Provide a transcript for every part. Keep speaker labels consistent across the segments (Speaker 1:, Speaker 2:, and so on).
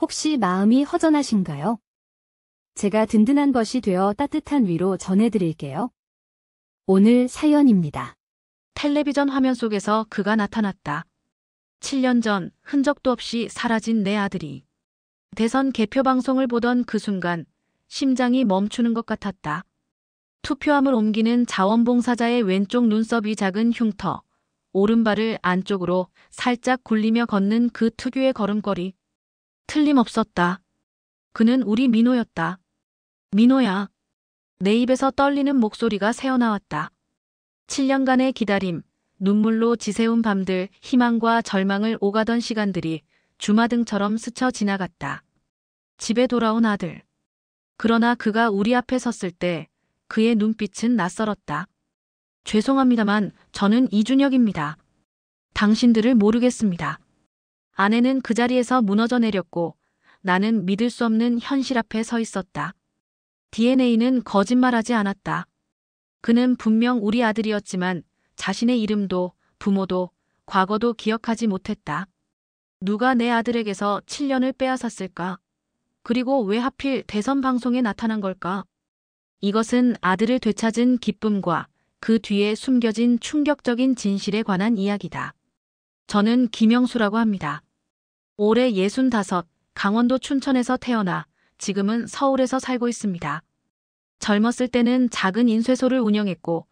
Speaker 1: 혹시 마음이 허전하신가요? 제가 든든한 것이 되어 따뜻한 위로 전해드릴게요. 오늘 사연입니다.
Speaker 2: 텔레비전 화면 속에서 그가 나타났다. 7년 전 흔적도 없이 사라진 내 아들이. 대선 개표 방송을 보던 그 순간 심장이 멈추는 것 같았다. 투표함을 옮기는 자원봉사자의 왼쪽 눈썹이 작은 흉터, 오른발을 안쪽으로 살짝 굴리며 걷는 그 특유의 걸음걸이. 틀림없었다. 그는 우리 민호였다. 민호야. 내 입에서 떨리는 목소리가 새어나왔다. 7년간의 기다림, 눈물로 지새운 밤들, 희망과 절망을 오가던 시간들이 주마등처럼 스쳐 지나갔다. 집에 돌아온 아들. 그러나 그가 우리 앞에 섰을 때 그의 눈빛은 낯설었다. 죄송합니다만 저는 이준혁입니다. 당신들을 모르겠습니다. 아내는 그 자리에서 무너져 내렸고 나는 믿을 수 없는 현실 앞에 서 있었다. DNA는 거짓말하지 않았다. 그는 분명 우리 아들이었지만 자신의 이름도 부모도 과거도 기억하지 못했다. 누가 내 아들에게서 7년을 빼앗았을까? 그리고 왜 하필 대선 방송에 나타난 걸까? 이것은 아들을 되찾은 기쁨과 그 뒤에 숨겨진 충격적인 진실에 관한 이야기다. 저는 김영수라고 합니다. 올해 65, 강원도 춘천에서 태어나 지금은 서울에서 살고 있습니다. 젊었을 때는 작은 인쇄소를 운영했고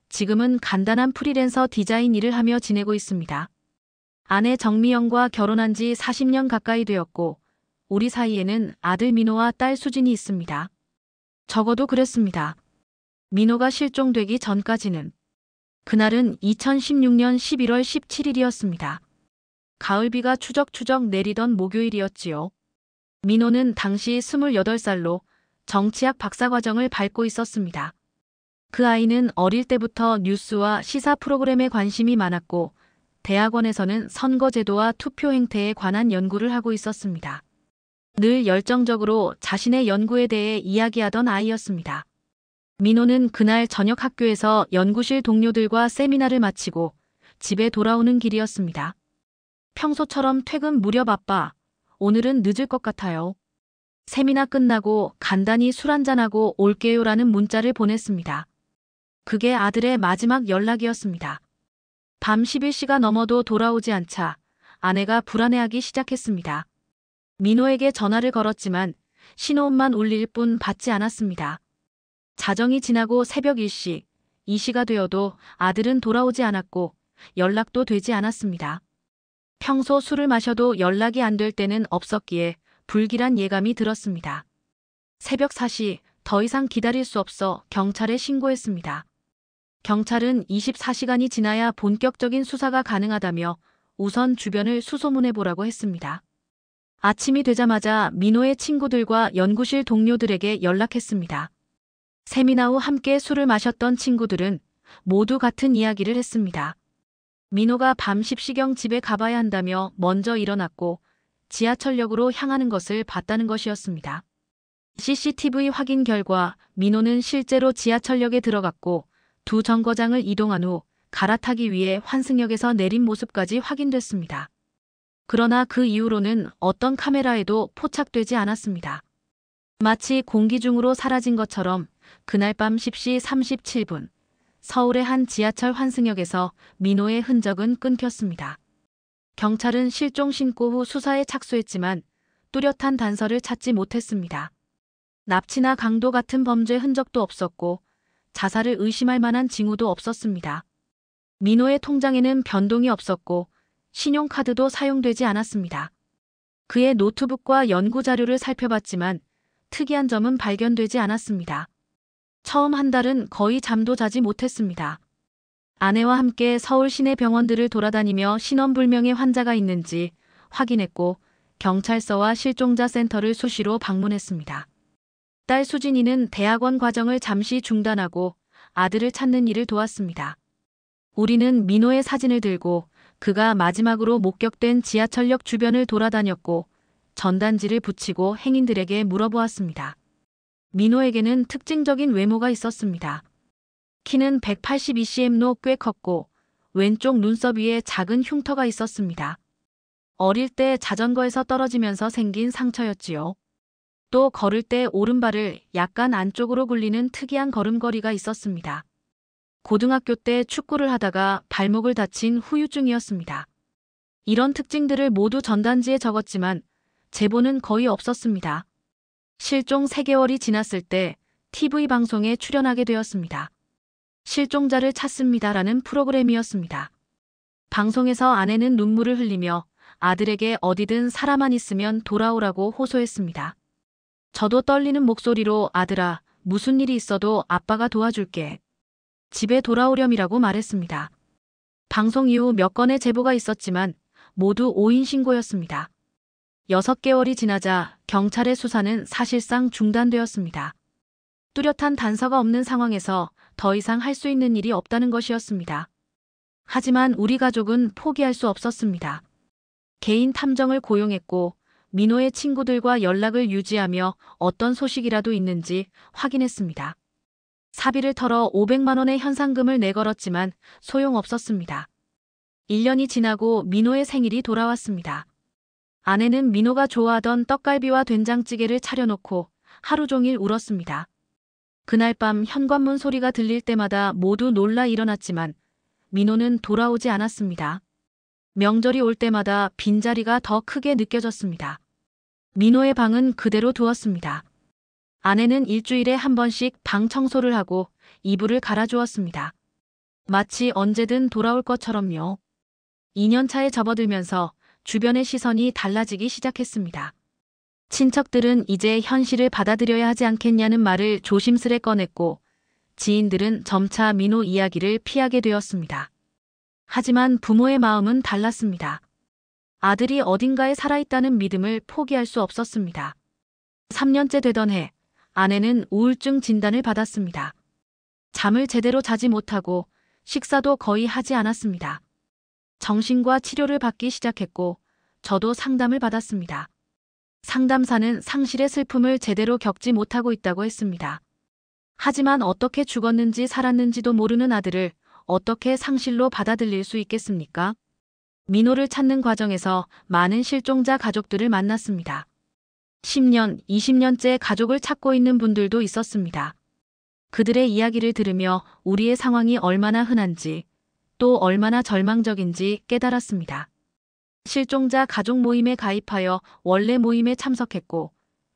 Speaker 2: 지금은 간단한 프리랜서 디자인 일을 하며 지내고 있습니다. 아내 정미영과 결혼한 지 40년 가까이 되었고 우리 사이에는 아들 민호와 딸 수진이 있습니다. 적어도 그랬습니다. 민호가 실종되기 전까지는. 그날은 2016년 11월 17일이었습니다. 가을비가 추적추적 내리던 목요일이었지요. 민호는 당시 28살로 정치학 박사과정을 밟고 있었습니다. 그 아이는 어릴 때부터 뉴스와 시사 프로그램에 관심이 많았고 대학원에서는 선거제도와 투표 행태에 관한 연구를 하고 있었습니다. 늘 열정적으로 자신의 연구에 대해 이야기하던 아이였습니다. 민호는 그날 저녁 학교에서 연구실 동료들과 세미나를 마치고 집에 돌아오는 길이었습니다. 평소처럼 퇴근 무렵 아빠, 오늘은 늦을 것 같아요. 세미나 끝나고 간단히 술 한잔하고 올게요라는 문자를 보냈습니다. 그게 아들의 마지막 연락이었습니다. 밤 11시가 넘어도 돌아오지 않자 아내가 불안해하기 시작했습니다. 민호에게 전화를 걸었지만 신호음만 울릴 뿐 받지 않았습니다. 자정이 지나고 새벽 1시, 2시가 되어도 아들은 돌아오지 않았고 연락도 되지 않았습니다. 평소 술을 마셔도 연락이 안 될 때는 없었기에 불길한 예감이 들었습니다. 새벽 4시, 더 이상 기다릴 수 없어 경찰에 신고했습니다. 경찰은 24시간이 지나야 본격적인 수사가 가능하다며 우선 주변을 수소문해보라고 했습니다. 아침이 되자마자 민호의 친구들과 연구실 동료들에게 연락했습니다. 세미나 후 함께 술을 마셨던 친구들은 모두 같은 이야기를 했습니다. 민호가 밤 10시경 집에 가봐야 한다며 먼저 일어났고 지하철역으로 향하는 것을 봤다는 것이었습니다. CCTV 확인 결과 민호는 실제로 지하철역에 들어갔고 두 정거장을 이동한 후 갈아타기 위해 환승역에서 내린 모습까지 확인됐습니다. 그러나 그 이후로는 어떤 카메라에도 포착되지 않았습니다. 마치 공기 중으로 사라진 것처럼 그날 밤 10시 37분 서울의 한 지하철 환승역에서 민호의 흔적은 끊겼습니다. 경찰은 실종 신고 후 수사에 착수했지만 뚜렷한 단서를 찾지 못했습니다. 납치나 강도 같은 범죄 흔적도 없었고 자살을 의심할 만한 징후도 없었습니다. 민호의 통장에는 변동이 없었고 신용카드도 사용되지 않았습니다. 그의 노트북과 연구 자료를 살펴봤지만 특이한 점은 발견되지 않았습니다. 처음 한 달은 거의 잠도 자지 못했습니다. 아내와 함께 서울 시내 병원들을 돌아다니며 신원불명의 환자가 있는지 확인했고 경찰서와 실종자 센터를 수시로 방문했습니다. 딸 수진이는 대학원 과정을 잠시 중단하고 아들을 찾는 일을 도왔습니다. 우리는 민호의 사진을 들고 그가 마지막으로 목격된 지하철역 주변을 돌아다녔고 전단지를 붙이고 행인들에게 물어보았습니다. 민호에게는 특징적인 외모가 있었습니다. 키는 182cm로 꽤 컸고 왼쪽 눈썹 위에 작은 흉터가 있었습니다. 어릴 때 자전거에서 떨어지면서 생긴 상처였지요. 또 걸을 때 오른발을 약간 안쪽으로 굴리는 특이한 걸음걸이가 있었습니다. 고등학교 때 축구를 하다가 발목을 다친 후유증이었습니다. 이런 특징들을 모두 전단지에 적었지만 제보는 거의 없었습니다. 실종 3개월이 지났을 때 TV 방송에 출연하게 되었습니다. 실종자를 찾습니다라는 프로그램이었습니다. 방송에서 아내는 눈물을 흘리며 아들에게 어디든 사람만 있으면 돌아오라고 호소했습니다. 저도 떨리는 목소리로 아들아, 무슨 일이 있어도 아빠가 도와줄게. 집에 돌아오렴이라고 말했습니다. 방송 이후 몇 건의 제보가 있었지만 모두 오인 신고였습니다. 6개월이 지나자 경찰의 수사는 사실상 중단되었습니다. 뚜렷한 단서가 없는 상황에서 더 이상 할 수 있는 일이 없다는 것이었습니다. 하지만 우리 가족은 포기할 수 없었습니다. 개인 탐정을 고용했고 민호의 친구들과 연락을 유지하며 어떤 소식이라도 있는지 확인했습니다. 사비를 털어 500만 원의 현상금을 내걸었지만 소용없었습니다. 1년이 지나고 민호의 생일이 돌아왔습니다. 아내는 민호가 좋아하던 떡갈비와 된장찌개를 차려놓고 하루 종일 울었습니다. 그날 밤 현관문 소리가 들릴 때마다 모두 놀라 일어났지만 민호는 돌아오지 않았습니다. 명절이 올 때마다 빈자리가 더 크게 느껴졌습니다. 민호의 방은 그대로 두었습니다. 아내는 일주일에 한 번씩 방 청소를 하고 이불을 갈아주었습니다. 마치 언제든 돌아올 것처럼요. 2년 차에 접어들면서 주변의 시선이 달라지기 시작했습니다. 친척들은 이제 현실을 받아들여야 하지 않겠냐는 말을 조심스레 꺼냈고 지인들은 점차 민호 이야기를 피하게 되었습니다. 하지만 부모의 마음은 달랐습니다. 아들이 어딘가에 살아있다는 믿음을 포기할 수 없었습니다. 3년째 되던 해, 아내는 우울증 진단을 받았습니다. 잠을 제대로 자지 못하고 식사도 거의 하지 않았습니다. 정신과 치료를 받기 시작했고 저도 상담을 받았습니다. 상담사는 상실의 슬픔을 제대로 겪지 못하고 있다고 했습니다. 하지만 어떻게 죽었는지 살았는지도 모르는 아들을 어떻게 상실로 받아들일 수 있겠습니까? 민호를 찾는 과정에서 많은 실종자 가족들을 만났습니다. 10년, 20년째 가족을 찾고 있는 분들도 있었습니다. 그들의 이야기를 들으며 우리의 상황이 얼마나 흔한지 또 얼마나 절망적인지 깨달았습니다. 실종자 가족 모임에 가입하여 원래 모임에 참석했고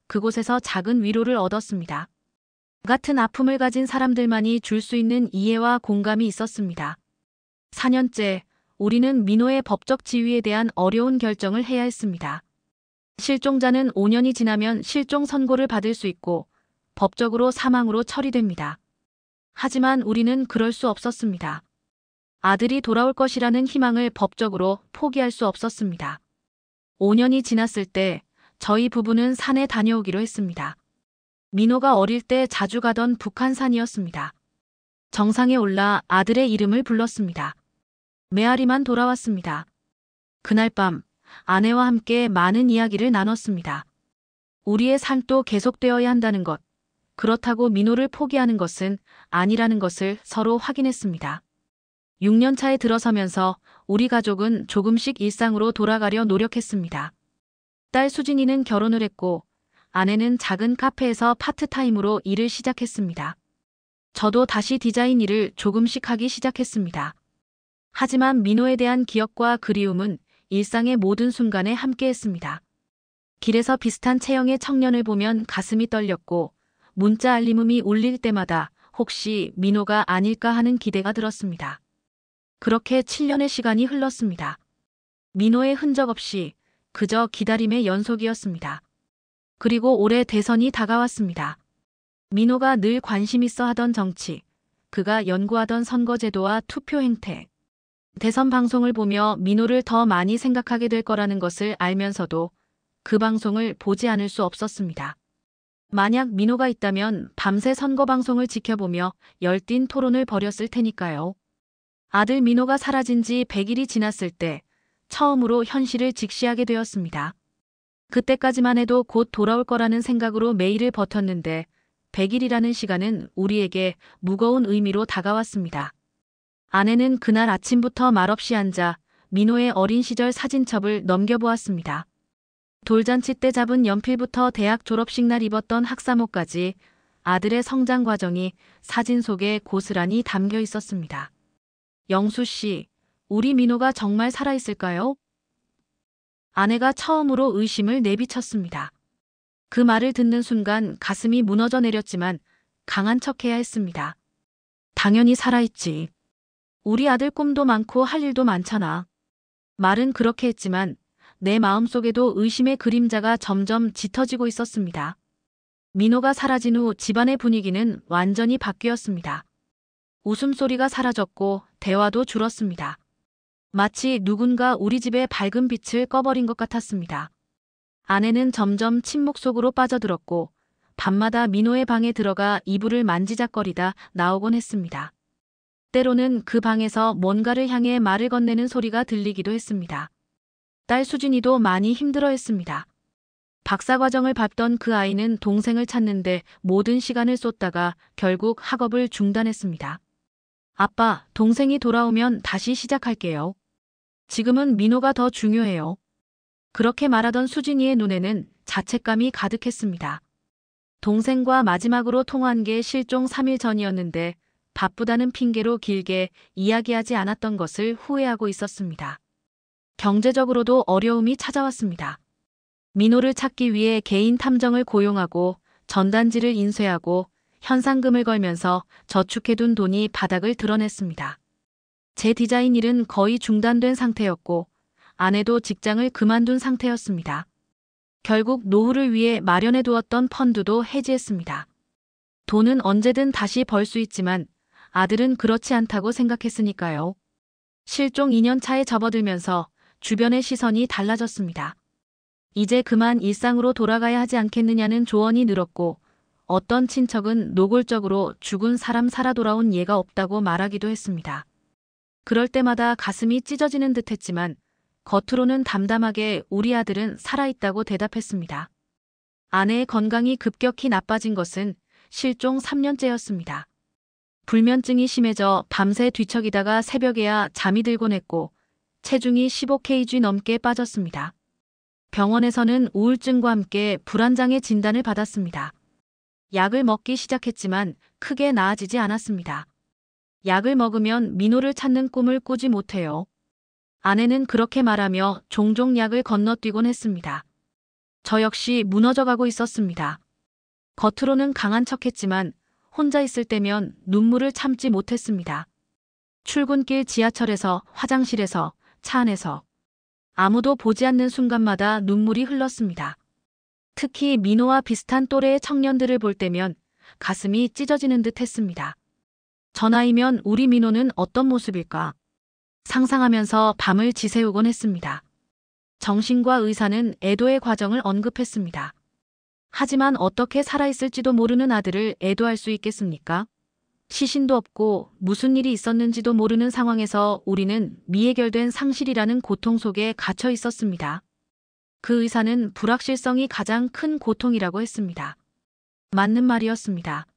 Speaker 2: 그곳에서 작은 위로를 얻었습니다. 같은 아픔을 가진 사람들만이 줄 수 있는 이해와 공감이 있었습니다. 4년째 우리는 민호의 법적 지위에 대한 어려운 결정을 해야 했습니다. 실종자는 5년이 지나면 실종 선고를 받을 수 있고 법적으로 사망으로 처리됩니다. 하지만 우리는 그럴 수 없었습니다. 아들이 돌아올 것이라는 희망을 법적으로 포기할 수 없었습니다. 5년이 지났을 때 저희 부부는 산에 다녀오기로 했습니다. 민호가 어릴 때 자주 가던 북한산이었습니다. 정상에 올라 아들의 이름을 불렀습니다. 메아리만 돌아왔습니다. 그날 밤 아내와 함께 많은 이야기를 나눴습니다. 우리의 삶도 계속되어야 한다는 것, 그렇다고 민호를 포기하는 것은 아니라는 것을 서로 확인했습니다. 6년 차에 들어서면서 우리 가족은 조금씩 일상으로 돌아가려 노력했습니다. 딸 수진이는 결혼을 했고 아내는 작은 카페에서 파트타임으로 일을 시작했습니다. 저도 다시 디자인 일을 조금씩 하기 시작했습니다. 하지만 민호에 대한 기억과 그리움은 일상의 모든 순간에 함께했습니다. 길에서 비슷한 체형의 청년을 보면 가슴이 떨렸고 문자 알림음이 울릴 때마다 혹시 민호가 아닐까 하는 기대가 들었습니다. 그렇게 7년의 시간이 흘렀습니다. 민호의 흔적 없이 그저 기다림의 연속이었습니다. 그리고 올해 대선이 다가왔습니다. 민호가 늘 관심 있어 하던 정치, 그가 연구하던 선거제도와 투표 행태, 대선 방송을 보며 민호를 더 많이 생각하게 될 거라는 것을 알면서도 그 방송을 보지 않을 수 없었습니다. 만약 민호가 있다면 밤새 선거 방송을 지켜보며 열띤 토론을 벌였을 테니까요. 아들 민호가 사라진 지 100일이 지났을 때 처음으로 현실을 직시하게 되었습니다. 그때까지만 해도 곧 돌아올 거라는 생각으로 매일을 버텼는데 100일이라는 시간은 우리에게 무거운 의미로 다가왔습니다. 아내는 그날 아침부터 말없이 앉아 민호의 어린 시절 사진첩을 넘겨보았습니다. 돌잔치 때 잡은 연필부터 대학 졸업식 날 입었던 학사모까지 아들의 성장 과정이 사진 속에 고스란히 담겨 있었습니다. 영수 씨, 우리 민호가 정말 살아있을까요? 아내가 처음으로 의심을 내비쳤습니다. 그 말을 듣는 순간 가슴이 무너져 내렸지만 강한 척해야 했습니다. 당연히 살아있지. 우리 아들 꿈도 많고 할 일도 많잖아. 말은 그렇게 했지만 내 마음속에도 의심의 그림자가 점점 짙어지고 있었습니다. 민호가 사라진 후 집안의 분위기는 완전히 바뀌었습니다. 웃음소리가 사라졌고 대화도 줄었습니다. 마치 누군가 우리 집의 밝은 빛을 꺼버린 것 같았습니다. 아내는 점점 침묵 속으로 빠져들었고 밤마다 민호의 방에 들어가 이불을 만지작거리다 나오곤 했습니다. 때로는 그 방에서 뭔가를 향해 말을 건네는 소리가 들리기도 했습니다. 딸 수진이도 많이 힘들어했습니다. 박사과정을 밟던 그 아이는 동생을 찾는데 모든 시간을 쏟다가 결국 학업을 중단했습니다. 아빠, 동생이 돌아오면 다시 시작할게요. 지금은 민호가 더 중요해요. 그렇게 말하던 수진이의 눈에는 자책감이 가득했습니다. 동생과 마지막으로 통화한 게 실종 3일 전이었는데 바쁘다는 핑계로 길게 이야기하지 않았던 것을 후회하고 있었습니다. 경제적으로도 어려움이 찾아왔습니다. 민호를 찾기 위해 개인 탐정을 고용하고 전단지를 인쇄하고 현상금을 걸면서 저축해둔 돈이 바닥을 드러냈습니다. 제 디자인 일은 거의 중단된 상태였고 아내도 직장을 그만둔 상태였습니다. 결국 노후를 위해 마련해두었던 펀드도 해지했습니다. 돈은 언제든 다시 벌 수 있지만 아들은 그렇지 않다고 생각했으니까요. 실종 2년 차에 접어들면서 주변의 시선이 달라졌습니다. 이제 그만 일상으로 돌아가야 하지 않겠느냐는 조언이 늘었고 어떤 친척은 노골적으로 죽은 사람 살아 돌아온 예가 없다고 말하기도 했습니다. 그럴 때마다 가슴이 찢어지는 듯했지만 겉으로는 담담하게 우리 아들은 살아있다고 대답했습니다. 아내의 건강이 급격히 나빠진 것은 실종 3년째였습니다. 불면증이 심해져 밤새 뒤척이다가 새벽에야 잠이 들곤 했고 체중이 15kg 넘게 빠졌습니다. 병원에서는 우울증과 함께 불안장애 진단을 받았습니다. 약을 먹기 시작했지만 크게 나아지지 않았습니다. 약을 먹으면 민호를 찾는 꿈을 꾸지 못해요. 아내는 그렇게 말하며 종종 약을 건너뛰곤 했습니다. 저 역시 무너져가고 있었습니다. 겉으로는 강한 척했지만 혼자 있을 때면 눈물을 참지 못했습니다. 출근길 지하철에서, 화장실에서, 차 안에서 아무도 보지 않는 순간마다 눈물이 흘렀습니다. 특히 민호와 비슷한 또래의 청년들을 볼 때면 가슴이 찢어지는 듯 했습니다. 저 나이면 우리 민호는 어떤 모습일까? 상상하면서 밤을 지새우곤 했습니다. 정신과 의사는 애도의 과정을 언급했습니다. 하지만 어떻게 살아있을지도 모르는 아들을 애도할 수 있겠습니까? 시신도 없고 무슨 일이 있었는지도 모르는 상황에서 우리는 미해결된 상실이라는 고통 속에 갇혀 있었습니다. 그 의사는 불확실성이 가장 큰 고통이라고 했습니다. 맞는 말이었습니다.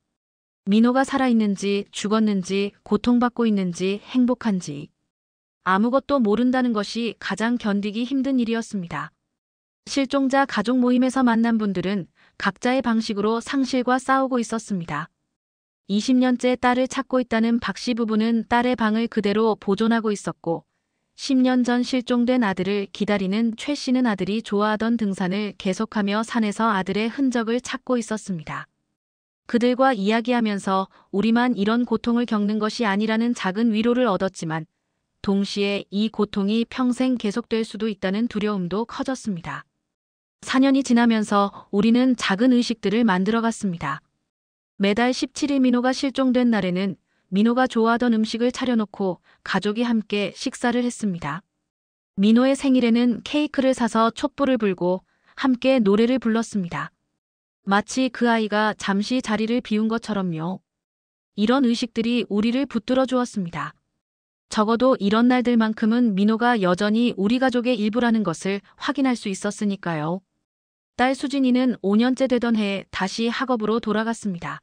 Speaker 2: 민호가 살아있는지 죽었는지 고통받고 있는지 행복한지 아무것도 모른다는 것이 가장 견디기 힘든 일이었습니다. 실종자 가족 모임에서 만난 분들은 각자의 방식으로 상실과 싸우고 있었습니다. 20년째 딸을 찾고 있다는 박 씨 부부는 딸의 방을 그대로 보존하고 있었고 10년 전 실종된 아들을 기다리는 최 씨는 아들이 좋아하던 등산을 계속하며 산에서 아들의 흔적을 찾고 있었습니다. 그들과 이야기하면서 우리만 이런 고통을 겪는 것이 아니라는 작은 위로를 얻었지만 동시에 이 고통이 평생 계속될 수도 있다는 두려움도 커졌습니다. 4년이 지나면서 우리는 작은 의식들을 만들어갔습니다. 매달 17일 민호가 실종된 날에는 민호가 좋아하던 음식을 차려놓고 가족이 함께 식사를 했습니다. 민호의 생일에는 케이크를 사서 촛불을 불고 함께 노래를 불렀습니다. 마치 그 아이가 잠시 자리를 비운 것처럼요. 이런 의식들이 우리를 붙들어 주었습니다. 적어도 이런 날들만큼은 민호가 여전히 우리 가족의 일부라는 것을 확인할 수 있었으니까요. 딸 수진이는 5년째 되던 해에 다시 학업으로 돌아갔습니다.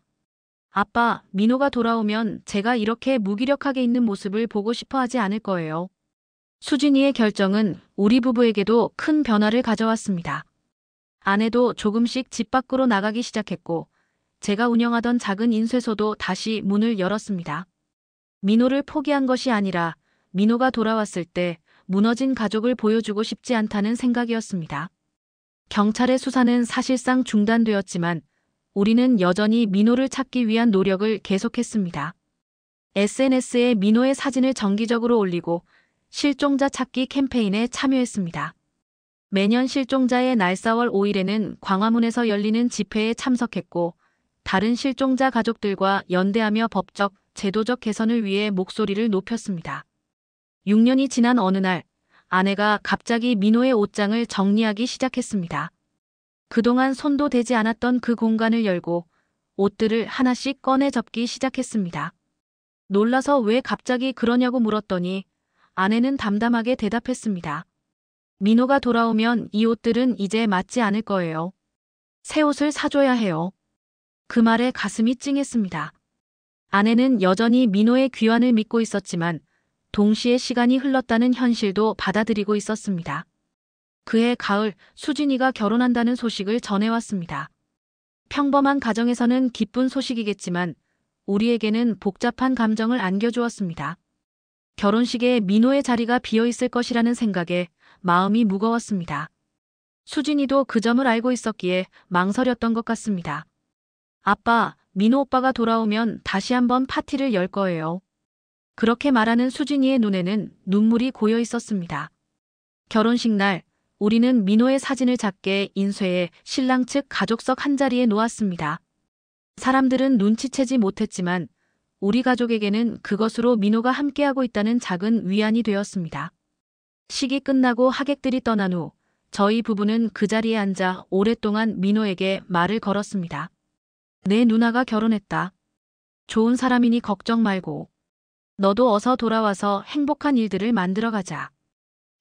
Speaker 2: 아빠, 민호가 돌아오면 제가 이렇게 무기력하게 있는 모습을 보고 싶어 하지 않을 거예요. 수진이의 결정은 우리 부부에게도 큰 변화를 가져왔습니다. 아내도 조금씩 집 밖으로 나가기 시작했고, 제가 운영하던 작은 인쇄소도 다시 문을 열었습니다. 민호를 포기한 것이 아니라 민호가 돌아왔을 때 무너진 가족을 보여주고 싶지 않다는 생각이었습니다. 경찰의 수사는 사실상 중단되었지만 우리는 여전히 민호를 찾기 위한 노력을 계속했습니다. SNS에 민호의 사진을 정기적으로 올리고 실종자 찾기 캠페인에 참여했습니다. 매년 실종자의 날 4월 5일에는 광화문에서 열리는 집회에 참석했고, 다른 실종자 가족들과 연대하며 법적, 제도적 개선을 위해 목소리를 높였습니다. 6년이 지난 어느 날, 아내가 갑자기 민호의 옷장을 정리하기 시작했습니다. 그동안 손도 대지 않았던 그 공간을 열고 옷들을 하나씩 꺼내 접기 시작했습니다. 놀라서 왜 갑자기 그러냐고 물었더니 아내는 담담하게 대답했습니다. 민호가 돌아오면 이 옷들은 이제 맞지 않을 거예요. 새 옷을 사줘야 해요. 그 말에 가슴이 찡했습니다. 아내는 여전히 민호의 귀환을 믿고 있었지만 동시에 시간이 흘렀다는 현실도 받아들이고 있었습니다. 그해 가을 수진이가 결혼한다는 소식을 전해왔습니다. 평범한 가정에서는 기쁜 소식이겠지만 우리에게는 복잡한 감정을 안겨주었습니다. 결혼식에 민호의 자리가 비어있을 것이라는 생각에 마음이 무거웠습니다. 수진이도 그 점을 알고 있었기에 망설였던 것 같습니다. 아빠, 민호 오빠가 돌아오면 다시 한번 파티를 열 거예요. 그렇게 말하는 수진이의 눈에는 눈물이 고여 있었습니다. 결혼식 날, 우리는 민호의 사진을 작게 인쇄해 신랑 측 가족석 한자리에 놓았습니다. 사람들은 눈치채지 못했지만 우리 가족에게는 그것으로 민호가 함께하고 있다는 작은 위안이 되었습니다. 식이 끝나고 하객들이 떠난 후 저희 부부는 그 자리에 앉아 오랫동안 민호에게 말을 걸었습니다. 내 누나가 결혼했다. 좋은 사람이니 걱정 말고. 너도 어서 돌아와서 행복한 일들을 만들어가자.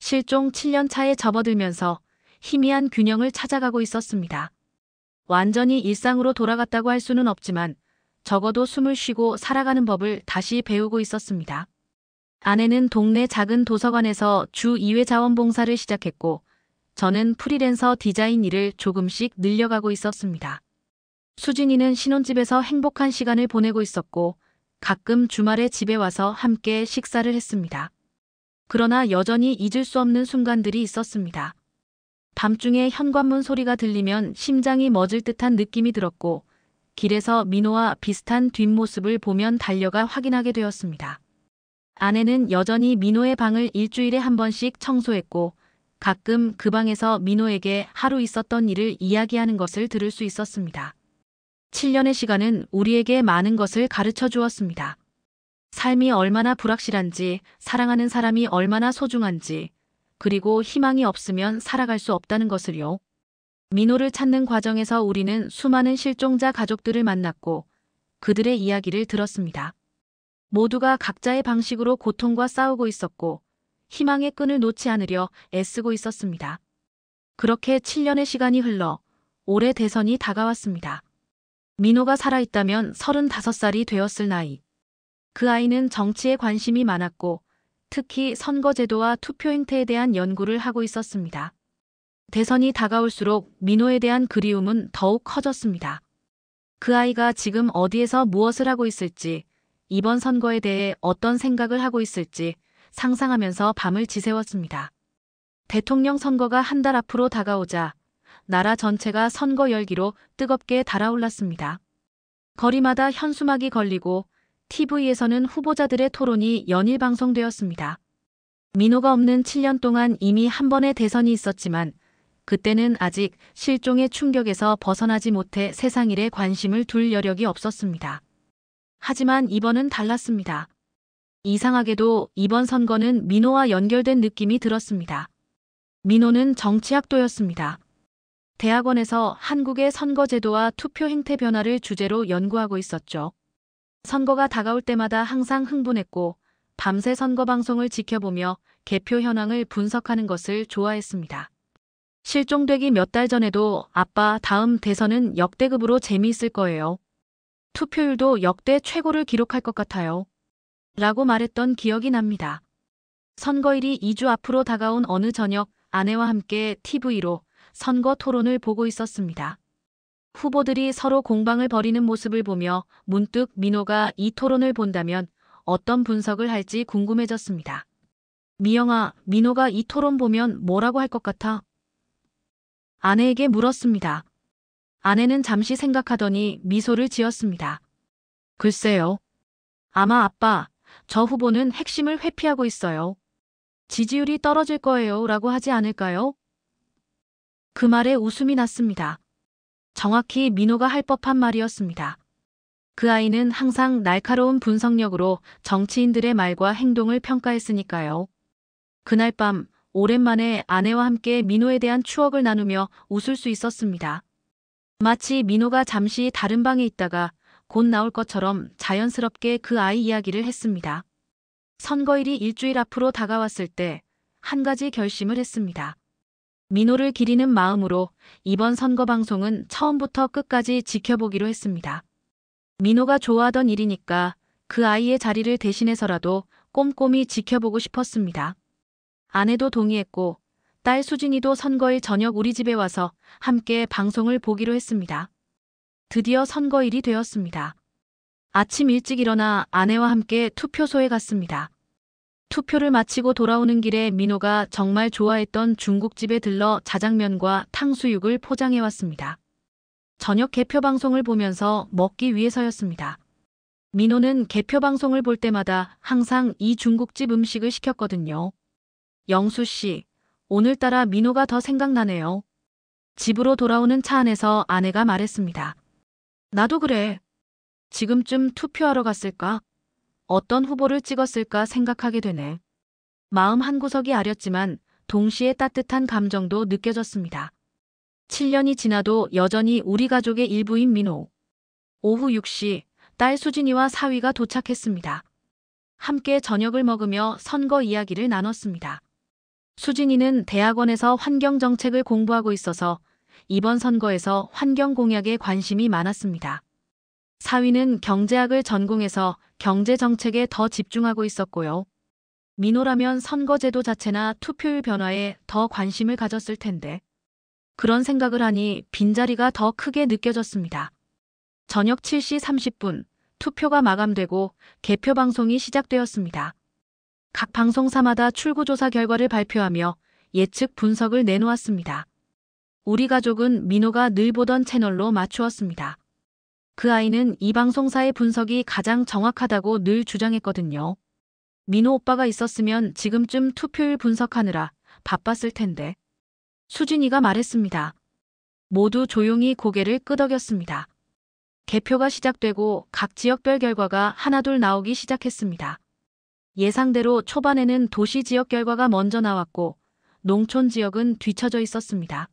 Speaker 2: 실종 7년 차에 접어들면서 희미한 균형을 찾아가고 있었습니다. 완전히 일상으로 돌아갔다고 할 수는 없지만 적어도 숨을 쉬고 살아가는 법을 다시 배우고 있었습니다. 아내는 동네 작은 도서관에서 주 2회 자원봉사를 시작했고 저는 프리랜서 디자인 일을 조금씩 늘려가고 있었습니다. 수진이는 신혼집에서 행복한 시간을 보내고 있었고 가끔 주말에 집에 와서 함께 식사를 했습니다. 그러나 여전히 잊을 수 없는 순간들이 있었습니다. 밤중에 현관문 소리가 들리면 심장이 멎을 듯한 느낌이 들었고 길에서 민호와 비슷한 뒷모습을 보면 달려가 확인하게 되었습니다. 아내는 여전히 민호의 방을 일주일에 한 번씩 청소했고 가끔 그 방에서 민호에게 하루 있었던 일을 이야기하는 것을 들을 수 있었습니다. 7년의 시간은 우리에게 많은 것을 가르쳐 주었습니다. 삶이 얼마나 불확실한지, 사랑하는 사람이 얼마나 소중한지, 그리고 희망이 없으면 살아갈 수 없다는 것을요. 민호를 찾는 과정에서 우리는 수많은 실종자 가족들을 만났고 그들의 이야기를 들었습니다. 모두가 각자의 방식으로 고통과 싸우고 있었고 희망의 끈을 놓지 않으려 애쓰고 있었습니다. 그렇게 7년의 시간이 흘러 올해 대선이 다가왔습니다. 민호가 살아있다면 35살이 되었을 나이. 그 아이는 정치에 관심이 많았고 특히 선거제도와 투표 행태에 대한 연구를 하고 있었습니다. 대선이 다가올수록 민호에 대한 그리움은 더욱 커졌습니다. 그 아이가 지금 어디에서 무엇을 하고 있을지, 이번 선거에 대해 어떤 생각을 하고 있을지 상상하면서 밤을 지새웠습니다. 대통령 선거가 한 달 앞으로 다가오자 나라 전체가 선거 열기로 뜨겁게 달아올랐습니다. 거리마다 현수막이 걸리고 TV에서는 후보자들의 토론이 연일 방송되었습니다. 민호가 없는 7년 동안 이미 한 번의 대선이 있었지만 그때는 아직 실종의 충격에서 벗어나지 못해 세상 일에 관심을 둘 여력이 없었습니다. 하지만 이번은 달랐습니다. 이상하게도 이번 선거는 민호와 연결된 느낌이 들었습니다. 민호는 정치학도였습니다. 대학원에서 한국의 선거제도와 투표 행태 변화를 주제로 연구하고 있었죠. 선거가 다가올 때마다 항상 흥분했고 밤새 선거 방송을 지켜보며 개표 현황을 분석하는 것을 좋아했습니다. 실종되기 몇 달 전에도 아빠 다음 대선은 역대급으로 재미있을 거예요. 투표율도 역대 최고를 기록할 것 같아요. 라고 말했던 기억이 납니다. 선거일이 2주 앞으로 다가온 어느 저녁 아내와 함께 TV로 선거 토론을 보고 있었습니다. 후보들이 서로 공방을 벌이는 모습을 보며 문득 민호가 이 토론을 본다면 어떤 분석을 할지 궁금해졌습니다. 미영아, 민호가 이 토론 보면 뭐라고 할 것 같아? 아내에게 물었습니다. 아내는 잠시 생각하더니 미소를 지었습니다. 글쎄요. 아마 아빠, 저 후보는 핵심을 회피하고 있어요. 지지율이 떨어질 거예요 라고 하지 않을까요? 그 말에 웃음이 났습니다. 정확히 민호가 할 법한 말이었습니다. 그 아이는 항상 날카로운 분석력으로 정치인들의 말과 행동을 평가했으니까요. 그날 밤 오랜만에 아내와 함께 민호에 대한 추억을 나누며 웃을 수 있었습니다. 마치 민호가 잠시 다른 방에 있다가 곧 나올 것처럼 자연스럽게 그 아이 이야기를 했습니다. 선거일이 일주일 앞으로 다가왔을 때 한 가지 결심을 했습니다. 민호를 기리는 마음으로 이번 선거 방송은 처음부터 끝까지 지켜보기로 했습니다. 민호가 좋아하던 일이니까 그 아이의 자리를 대신해서라도 꼼꼼히 지켜보고 싶었습니다. 아내도 동의했고 딸 수진이도 선거일 저녁 우리 집에 와서 함께 방송을 보기로 했습니다. 드디어 선거일이 되었습니다. 아침 일찍 일어나 아내와 함께 투표소에 갔습니다. 투표를 마치고 돌아오는 길에 민호가 정말 좋아했던 중국집에 들러 자장면과 탕수육을 포장해 왔습니다. 저녁 개표 방송을 보면서 먹기 위해서였습니다. 민호는 개표 방송을 볼 때마다 항상 이 중국집 음식을 시켰거든요. 영수 씨, 오늘따라 민호가 더 생각나네요. 집으로 돌아오는 차 안에서 아내가 말했습니다. 나도 그래. 지금쯤 투표하러 갔을까? 어떤 후보를 찍었을까 생각하게 되네. 마음 한구석이 아렸지만 동시에 따뜻한 감정도 느껴졌습니다. 7년이 지나도 여전히 우리 가족의 일부인 민호. 오후 6시 딸 수진이와 사위가 도착했습니다. 함께 저녁을 먹으며 선거 이야기를 나눴습니다. 수진이는 대학원에서 환경정책을 공부하고 있어서 이번 선거에서 환경 공약에 관심이 많았습니다. 사위는 경제학을 전공해서 경제정책에 더 집중하고 있었고요. 민호라면 선거제도 자체나 투표율 변화에 더 관심을 가졌을 텐데. 그런 생각을 하니 빈자리가 더 크게 느껴졌습니다. 저녁 7시 30분 투표가 마감되고 개표 방송이 시작되었습니다. 각 방송사마다 출구조사 결과를 발표하며 예측 분석을 내놓았습니다. 우리 가족은 민호가 늘 보던 채널로 맞추었습니다. 그 아이는 이 방송사의 분석이 가장 정확하다고 늘 주장했거든요. 민호 오빠가 있었으면 지금쯤 투표율 분석하느라 바빴을 텐데. 수진이가 말했습니다. 모두 조용히 고개를 끄덕였습니다. 개표가 시작되고 각 지역별 결과가 하나둘 나오기 시작했습니다. 예상대로 초반에는 도시 지역 결과가 먼저 나왔고 농촌 지역은 뒤처져 있었습니다.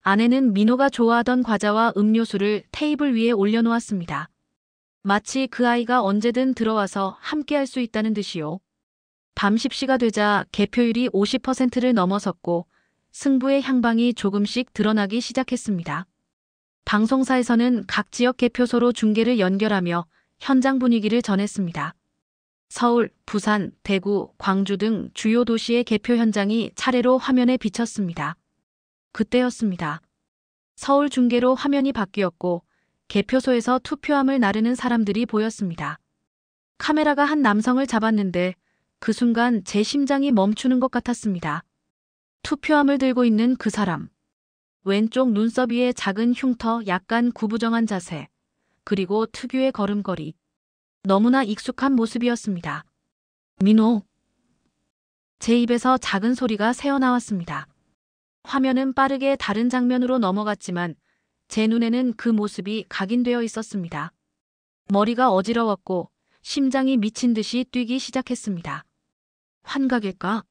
Speaker 2: 아내는 민호가 좋아하던 과자와 음료수를 테이블 위에 올려놓았습니다. 마치 그 아이가 언제든 들어와서 함께할 수 있다는 듯이요. 밤 10시가 되자 개표율이 50%를 넘어섰고 승부의 향방이 조금씩 드러나기 시작했습니다. 방송사에서는 각 지역 개표소로 중계를 연결하며 현장 분위기를 전했습니다. 서울, 부산, 대구, 광주 등 주요 도시의 개표 현장이 차례로 화면에 비쳤습니다. 그때였습니다. 서울 중계로 화면이 바뀌었고 개표소에서 투표함을 나르는 사람들이 보였습니다. 카메라가 한 남성을 잡았는데 그 순간 제 심장이 멈추는 것 같았습니다. 투표함을 들고 있는 그 사람. 왼쪽 눈썹 위에 작은 흉터, 약간 구부정한 자세, 그리고 특유의 걸음걸이. 너무나 익숙한 모습이었습니다. 민호. 제 입에서 작은 소리가 새어나왔습니다. 화면은 빠르게 다른 장면으로 넘어갔지만 제 눈에는 그 모습이 각인되어 있었습니다. 머리가 어지러웠고 심장이 미친 듯이 뛰기 시작했습니다. 환각일까?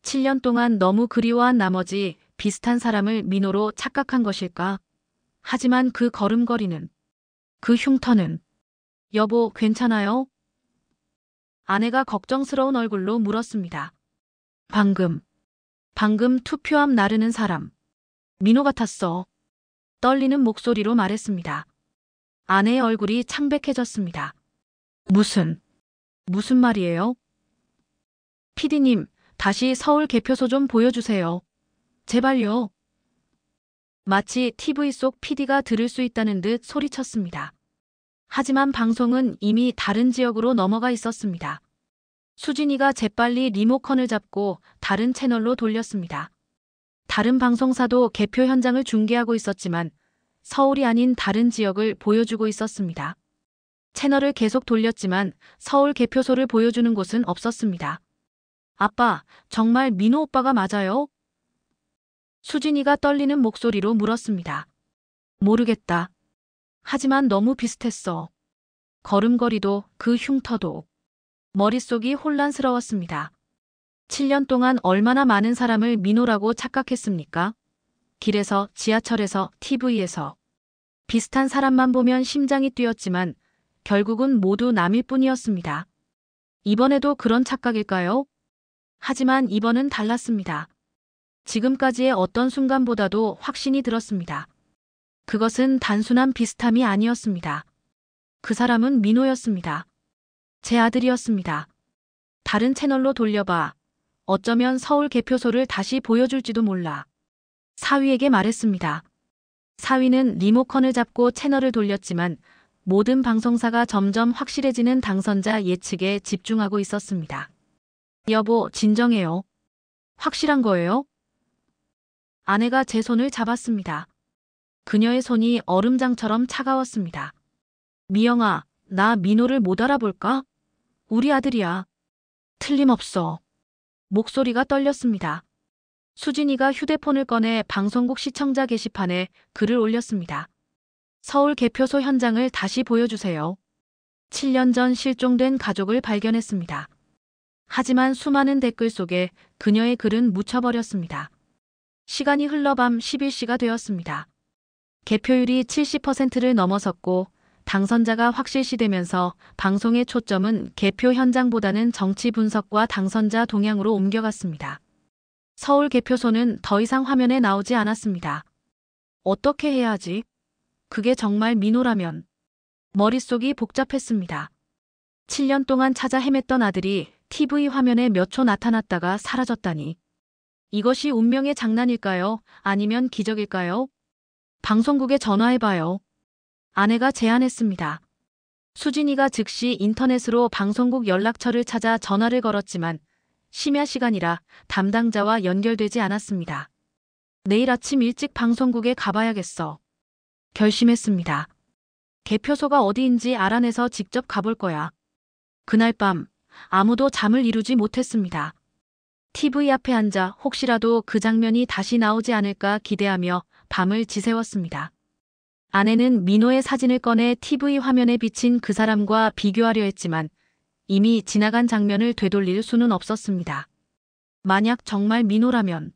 Speaker 2: 7년 동안 너무 그리워한 나머지 비슷한 사람을 민호로 착각한 것일까? 하지만 그 걸음걸이는, 그 흉터는. 여보, 괜찮아요? 아내가 걱정스러운 얼굴로 물었습니다. 방금 투표함 나르는 사람. 민호 같았어. 떨리는 목소리로 말했습니다. 아내의 얼굴이 창백해졌습니다. 무슨 말이에요? 피디님, 다시 서울 개표소 좀 보여주세요. 제발요. 마치 TV 속 PD가 들을 수 있다는 듯 소리쳤습니다. 하지만 방송은 이미 다른 지역으로 넘어가 있었습니다. 수진이가 재빨리 리모컨을 잡고 다른 채널로 돌렸습니다. 다른 방송사도 개표 현장을 중계하고 있었지만 서울이 아닌 다른 지역을 보여주고 있었습니다. 채널을 계속 돌렸지만 서울 개표소를 보여주는 곳은 없었습니다. 아빠, 정말 민호 오빠가 맞아요? 수진이가 떨리는 목소리로 물었습니다. 모르겠다. 하지만 너무 비슷했어. 걸음걸이도 그 흉터도. 머릿속이 혼란스러웠습니다. 7년 동안 얼마나 많은 사람을 민호라고 착각했습니까? 길에서, 지하철에서, TV에서. 비슷한 사람만 보면 심장이 뛰었지만 결국은 모두 남일 뿐이었습니다. 이번에도 그런 착각일까요? 하지만 이번은 달랐습니다. 지금까지의 어떤 순간보다도 확신이 들었습니다. 그것은 단순한 비슷함이 아니었습니다. 그 사람은 민호였습니다. 제 아들이었습니다. 다른 채널로 돌려봐. 어쩌면 서울 개표소를 다시 보여줄지도 몰라. 사위에게 말했습니다. 사위는 리모컨을 잡고 채널을 돌렸지만 모든 방송사가 점점 확실해지는 당선자 예측에 집중하고 있었습니다. 여보, 진정해요. 확실한 거예요? 아내가 제 손을 잡았습니다. 그녀의 손이 얼음장처럼 차가웠습니다. 미영아, 나 민호를 못 알아볼까? 우리 아들이야. 틀림없어. 목소리가 떨렸습니다. 수진이가 휴대폰을 꺼내 방송국 시청자 게시판에 글을 올렸습니다. 서울 개표소 현장을 다시 보여주세요. 7년 전 실종된 가족을 발견했습니다. 하지만 수많은 댓글 속에 그녀의 글은 묻혀버렸습니다. 시간이 흘러 밤 11시가 되었습니다. 개표율이 70%를 넘어섰고 당선자가 확실시되면서 방송의 초점은 개표 현장보다는 정치 분석과 당선자 동향으로 옮겨갔습니다. 서울 개표소는 더 이상 화면에 나오지 않았습니다. 어떻게 해야 하지? 그게 정말 민호라면. 머릿속이 복잡했습니다. 7년 동안 찾아 헤맸던 아들이 TV 화면에 몇 초 나타났다가 사라졌다니. 이것이 운명의 장난일까요? 아니면 기적일까요? 방송국에 전화해봐요. 아내가 제안했습니다. 수진이가 즉시 인터넷으로 방송국 연락처를 찾아 전화를 걸었지만 심야 시간이라 담당자와 연결되지 않았습니다. 내일 아침 일찍 방송국에 가봐야겠어. 결심했습니다. 개표소가 어디인지 알아내서 직접 가볼 거야. 그날 밤 아무도 잠을 이루지 못했습니다. TV 앞에 앉아 혹시라도 그 장면이 다시 나오지 않을까 기대하며 밤을 지새웠습니다. 아내는 민호의 사진을 꺼내 TV 화면에 비친 그 사람과 비교하려 했지만 이미 지나간 장면을 되돌릴 수는 없었습니다. 만약 정말 민호라면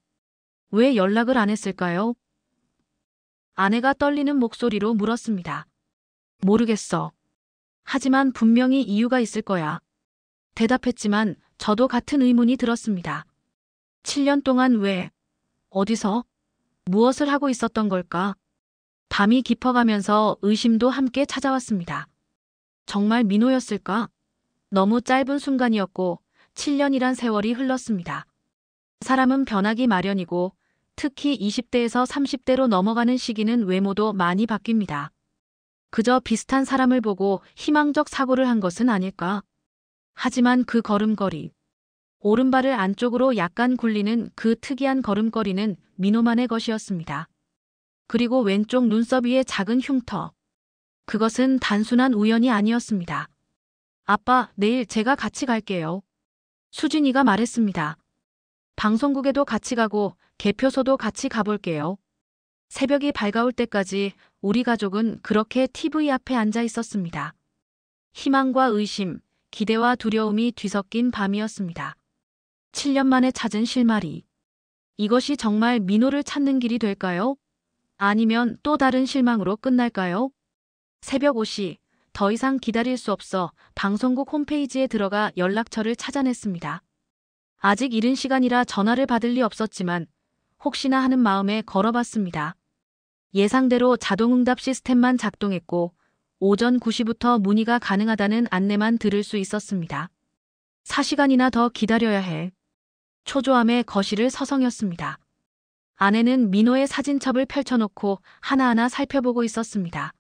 Speaker 2: 왜 연락을 안 했을까요? 아내가 떨리는 목소리로 물었습니다. 모르겠어. 하지만 분명히 이유가 있을 거야. 대답했지만 저도 같은 의문이 들었습니다. 7년 동안 왜, 어디서, 무엇을 하고 있었던 걸까? 밤이 깊어가면서 의심도 함께 찾아왔습니다. 정말 민호였을까? 너무 짧은 순간이었고 7년이란 세월이 흘렀습니다. 사람은 변하기 마련이고 특히 20대에서 30대로 넘어가는 시기는 외모도 많이 바뀝니다. 그저 비슷한 사람을 보고 희망적 사고를 한 것은 아닐까? 하지만 그 걸음걸이, 오른발을 안쪽으로 약간 굴리는 그 특이한 걸음걸이는 민호만의 것이었습니다. 그리고 왼쪽 눈썹 위에 작은 흉터. 그것은 단순한 우연이 아니었습니다. 아빠, 내일 제가 같이 갈게요. 수진이가 말했습니다. 방송국에도 같이 가고 개표소도 같이 가볼게요. 새벽이 밝아올 때까지 우리 가족은 그렇게 TV 앞에 앉아 있었습니다. 희망과 의심, 기대와 두려움이 뒤섞인 밤이었습니다. 7년 만에 찾은 실마리. 이것이 정말 민호를 찾는 길이 될까요? 아니면 또 다른 실망으로 끝날까요? 새벽 5시, 더 이상 기다릴 수 없어 방송국 홈페이지에 들어가 연락처를 찾아냈습니다. 아직 이른 시간이라 전화를 받을 리 없었지만 혹시나 하는 마음에 걸어봤습니다. 예상대로 자동응답 시스템만 작동했고 오전 9시부터 문의가 가능하다는 안내만 들을 수 있었습니다. 4시간이나 더 기다려야 해. 초조함에 거실을 서성였습니다. 아내는 민호의 사진첩을 펼쳐놓고 하나하나 살펴보고 있었습니다.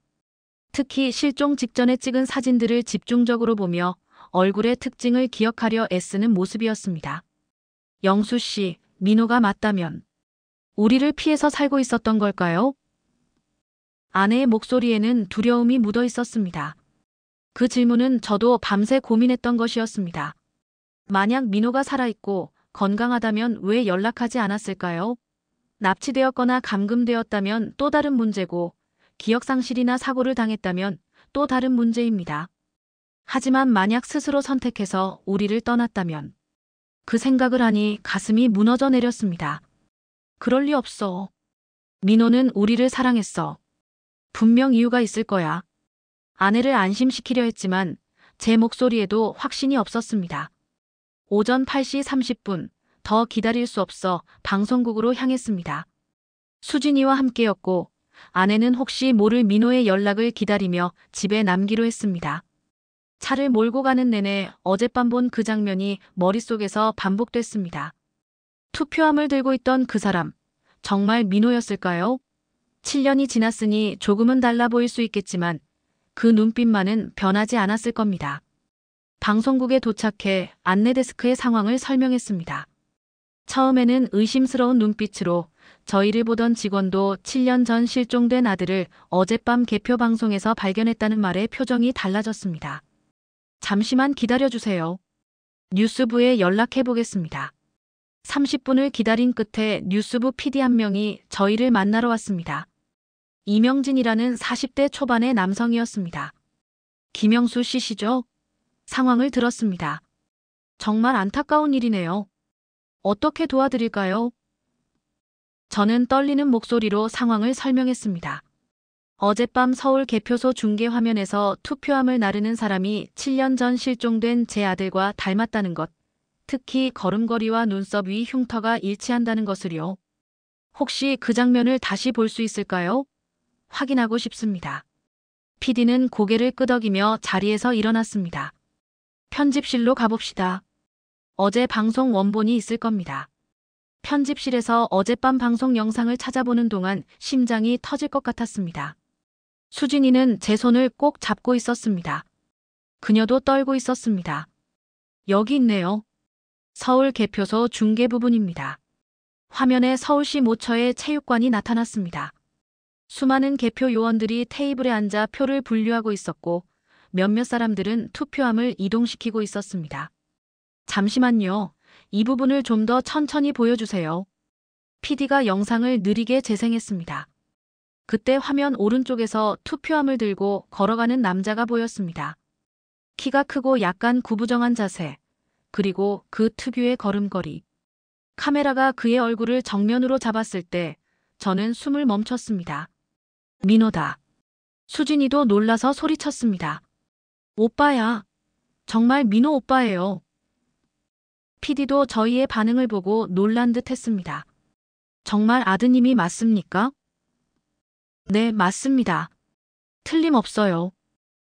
Speaker 2: 특히 실종 직전에 찍은 사진들을 집중적으로 보며 얼굴의 특징을 기억하려 애쓰는 모습이었습니다. 영수 씨, 민호가 맞다면 우리를 피해서 살고 있었던 걸까요? 아내의 목소리에는 두려움이 묻어 있었습니다. 그 질문은 저도 밤새 고민했던 것이었습니다. 만약 민호가 살아있고 건강하다면 왜 연락하지 않았을까요? 납치되었거나 감금되었다면 또 다른 문제고, 기억상실이나 사고를 당했다면 또 다른 문제입니다. 하지만 만약 스스로 선택해서 우리를 떠났다면, 그 생각을 하니 가슴이 무너져 내렸습니다. 그럴 리 없어. 민호는 우리를 사랑했어. 분명 이유가 있을 거야. 아내를 안심시키려 했지만 제 목소리에도 확신이 없었습니다. 오전 8시 30분, 더 기다릴 수 없어 방송국으로 향했습니다. 수진이와 함께였고 아내는 혹시 모를 민호의 연락을 기다리며 집에 남기로 했습니다. 차를 몰고 가는 내내 어젯밤 본 그 장면이 머릿속에서 반복됐습니다. 투표함을 들고 있던 그 사람, 정말 민호였을까요? 7년이 지났으니 조금은 달라 보일 수 있겠지만 그 눈빛만은 변하지 않았을 겁니다. 방송국에 도착해 안내데스크의 상황을 설명했습니다. 처음에는 의심스러운 눈빛으로 저희를 보던 직원도 7년 전 실종된 아들을 어젯밤 개표 방송에서 발견했다는 말에 표정이 달라졌습니다. 잠시만 기다려주세요. 뉴스부에 연락해보겠습니다. 30분을 기다린 끝에 뉴스부 PD 한 명이 저희를 만나러 왔습니다. 이명진이라는 40대 초반의 남성이었습니다. 김영수 씨시죠? 상황을 들었습니다. 정말 안타까운 일이네요. 어떻게 도와드릴까요? 저는 떨리는 목소리로 상황을 설명했습니다. 어젯밤 서울 개표소 중계 화면에서 투표함을 나르는 사람이 7년 전 실종된 제 아들과 닮았다는 것, 특히 걸음걸이와 눈썹 위 흉터가 일치한다는 것을요. 혹시 그 장면을 다시 볼 수 있을까요? 확인하고 싶습니다. PD는 고개를 끄덕이며 자리에서 일어났습니다. 편집실로 가봅시다. 어제 방송 원본이 있을 겁니다. 편집실에서 어젯밤 방송 영상을 찾아보는 동안 심장이 터질 것 같았습니다. 수진이는 제 손을 꼭 잡고 있었습니다. 그녀도 떨고 있었습니다. 여기 있네요. 서울 개표소 중계 부분입니다. 화면에 서울시 모처의 체육관이 나타났습니다. 수많은 개표 요원들이 테이블에 앉아 표를 분류하고 있었고 몇몇 사람들은 투표함을 이동시키고 있었습니다. 잠시만요. 이 부분을 좀 더 천천히 보여주세요. PD가 영상을 느리게 재생했습니다. 그때 화면 오른쪽에서 투표함을 들고 걸어가는 남자가 보였습니다. 키가 크고 약간 구부정한 자세, 그리고 그 특유의 걸음걸이. 카메라가 그의 얼굴을 정면으로 잡았을 때 저는 숨을 멈췄습니다. 민호다. 수진이도 놀라서 소리쳤습니다. 오빠야. 정말 민호 오빠예요. PD도 저희의 반응을 보고 놀란 듯 했습니다. 정말 아드님이 맞습니까? 네, 맞습니다. 틀림없어요.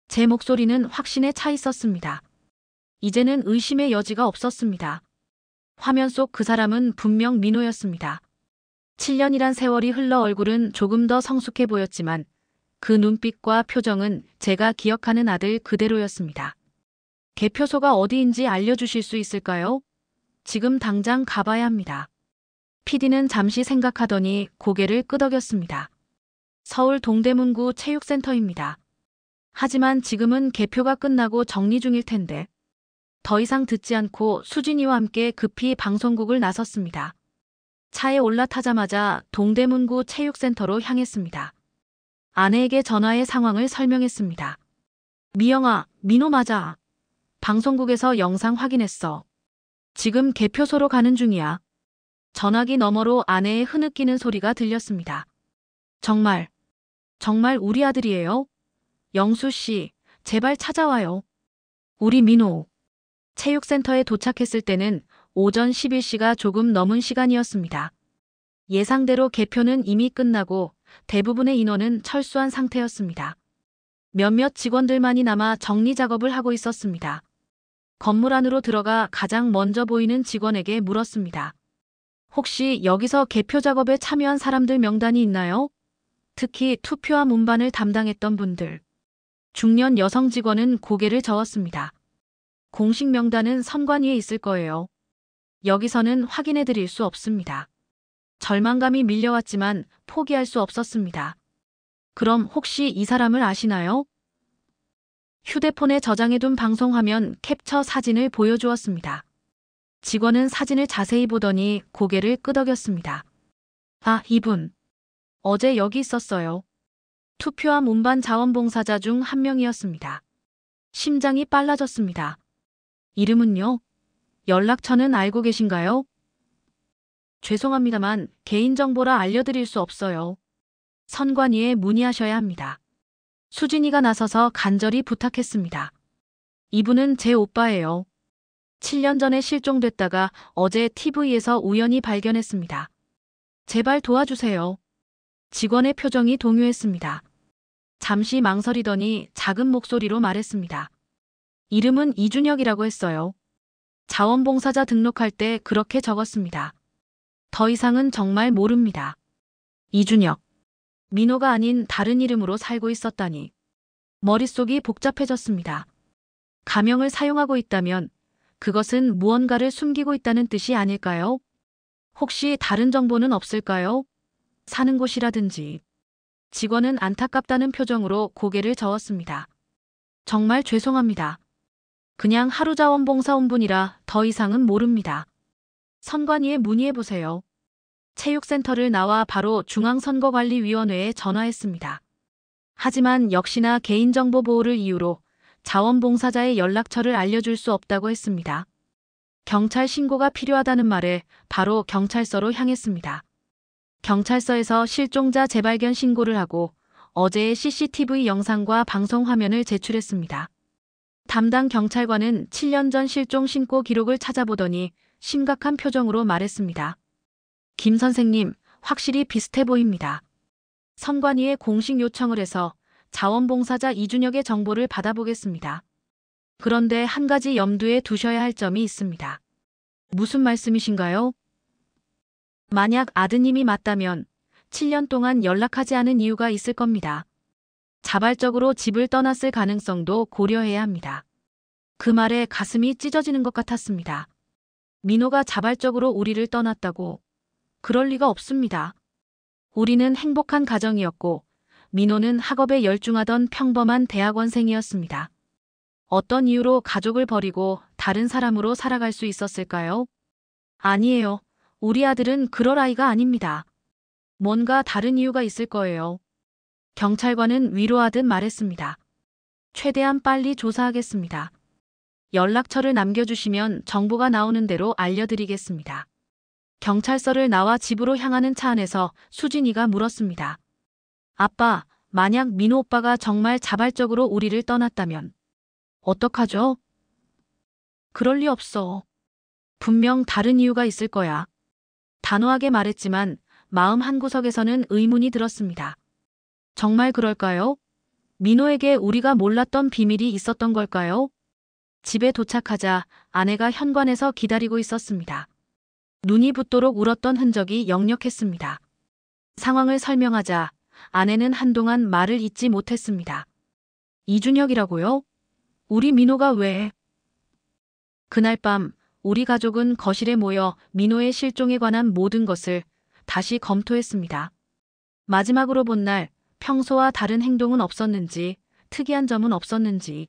Speaker 2: 제 목소리는 확신에 차 있었습니다. 이제는 의심의 여지가 없었습니다. 화면 속 그 사람은 분명 민호였습니다. 7년이란 세월이 흘러 얼굴은 조금 더 성숙해 보였지만 그 눈빛과 표정은 제가 기억하는 아들 그대로였습니다. 개표소가 어디인지 알려주실 수 있을까요? 지금 당장 가봐야 합니다. PD는 잠시 생각하더니 고개를 끄덕였습니다. 서울 동대문구 체육센터입니다. 하지만 지금은 개표가 끝나고 정리 중일 텐데. 더 이상 듣지 않고 수진이와 함께 급히 방송국을 나섰습니다. 차에 올라타자마자 동대문구 체육센터로 향했습니다. 아내에게 전화해 상황을 설명했습니다. 미영아, 민호 맞아. 방송국에서 영상 확인했어. 지금 개표소로 가는 중이야. 전화기 너머로 아내의 흐느끼는 소리가 들렸습니다. 정말 우리 아들이에요? 영수 씨, 제발 찾아와요. 우리 민호. 체육센터에 도착했을 때는 오전 11시가 조금 넘은 시간이었습니다. 예상대로 개표는 이미 끝나고 대부분의 인원은 철수한 상태였습니다. 몇몇 직원들만이 남아 정리 작업을 하고 있었습니다. 건물 안으로 들어가 가장 먼저 보이는 직원에게 물었습니다. 혹시 여기서 개표 작업에 참여한 사람들 명단이 있나요? 특히 투표함 운반을 담당했던 분들. 중년 여성 직원은 고개를 저었습니다. 공식 명단은 선관위에 있을 거예요. 여기서는 확인해 드릴 수 없습니다. 절망감이 밀려왔지만 포기할 수 없었습니다. 그럼 혹시 이 사람을 아시나요? 휴대폰에 저장해둔 방송화면 캡처 사진을 보여주었습니다. 직원은 사진을 자세히 보더니 고개를 끄덕였습니다. 아, 이분. 어제 여기 있었어요. 투표함 운반 자원봉사자 중 한 명이었습니다. 심장이 빨라졌습니다. 이름은요? 연락처는 알고 계신가요? 죄송합니다만 개인정보라 알려드릴 수 없어요. 선관위에 문의하셔야 합니다. 수진이가 나서서 간절히 부탁했습니다. 이분은 제 오빠예요. 7년 전에 실종됐다가 어제 TV에서 우연히 발견했습니다. 제발 도와주세요. 직원의 표정이 동요했습니다. 잠시 망설이더니 작은 목소리로 말했습니다. 이름은 이준혁이라고 했어요. 자원봉사자 등록할 때 그렇게 적었습니다. 더 이상은 정말 모릅니다. 이준혁. 민호가 아닌 다른 이름으로 살고 있었다니. 머릿속이 복잡해졌습니다. 가명을 사용하고 있다면 그것은 무언가를 숨기고 있다는 뜻이 아닐까요? 혹시 다른 정보는 없을까요? 사는 곳이라든지. 직원은 안타깝다는 표정으로 고개를 저었습니다. 정말 죄송합니다. 그냥 하루 자원봉사원분이라 더 이상은 모릅니다. 선관위에 문의해보세요. 체육센터를 나와 바로 중앙선거관리위원회에 전화했습니다. 하지만 역시나 개인정보 보호를 이유로 자원봉사자의 연락처를 알려줄 수 없다고 했습니다. 경찰 신고가 필요하다는 말에 바로 경찰서로 향했습니다. 경찰서에서 실종자 재발견 신고를 하고 어제의 CCTV 영상과 방송 화면을 제출했습니다. 담당 경찰관은 7년 전 실종 신고 기록을 찾아보더니 심각한 표정으로 말했습니다. 김 선생님, 확실히 비슷해 보입니다. 선관위에 공식 요청을 해서 자원봉사자 이준혁의 정보를 받아보겠습니다. 그런데 한 가지 염두에 두셔야 할 점이 있습니다. 무슨 말씀이신가요? 만약 아드님이 맞다면 7년 동안 연락하지 않은 이유가 있을 겁니다. 자발적으로 집을 떠났을 가능성도 고려해야 합니다. 그 말에 가슴이 찢어지는 것 같았습니다. 민호가 자발적으로 우리를 떠났다고? 그럴 리가 없습니다. 우리는 행복한 가정이었고 민호는 학업에 열중하던 평범한 대학원생이었습니다. 어떤 이유로 가족을 버리고 다른 사람으로 살아갈 수 있었을까요? 아니에요. 우리 아들은 그럴 아이가 아닙니다. 뭔가 다른 이유가 있을 거예요. 경찰관은 위로하듯 말했습니다. 최대한 빨리 조사하겠습니다. 연락처를 남겨주시면 정보가 나오는 대로 알려드리겠습니다. 경찰서를 나와 집으로 향하는 차 안에서 수진이가 물었습니다. 아빠, 만약 민호 오빠가 정말 자발적으로 우리를 떠났다면 어떡하죠? 그럴 리 없어. 분명 다른 이유가 있을 거야. 단호하게 말했지만 마음 한구석에서는 의문이 들었습니다. 정말 그럴까요? 민호에게 우리가 몰랐던 비밀이 있었던 걸까요? 집에 도착하자 아내가 현관에서 기다리고 있었습니다. 눈이 붓도록 울었던 흔적이 역력했습니다. 상황을 설명하자 아내는 한동안 말을 잇지 못했습니다. 이준혁이라고요? 우리 민호가 왜? 그날 밤 우리 가족은 거실에 모여 민호의 실종에 관한 모든 것을 다시 검토했습니다. 마지막으로 본 날 평소와 다른 행동은 없었는지, 특이한 점은 없었는지.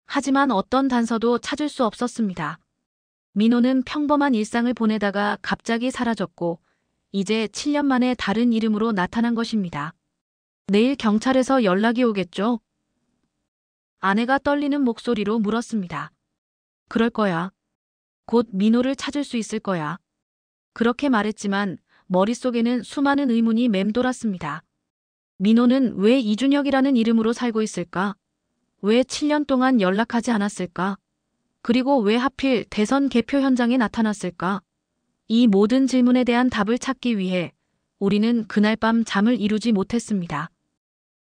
Speaker 2: 하지만 어떤 단서도 찾을 수 없었습니다. 민호는 평범한 일상을 보내다가 갑자기 사라졌고 이제 7년 만에 다른 이름으로 나타난 것입니다. 내일 경찰에서 연락이 오겠죠? 아내가 떨리는 목소리로 물었습니다. 그럴 거야. 곧 민호를 찾을 수 있을 거야. 그렇게 말했지만 머릿속에는 수많은 의문이 맴돌았습니다. 민호는 왜 이준혁이라는 이름으로 살고 있을까? 왜 7년 동안 연락하지 않았을까? 그리고 왜 하필 대선 개표 현장에 나타났을까? 이 모든 질문에 대한 답을 찾기 위해 우리는 그날 밤 잠을 이루지 못했습니다.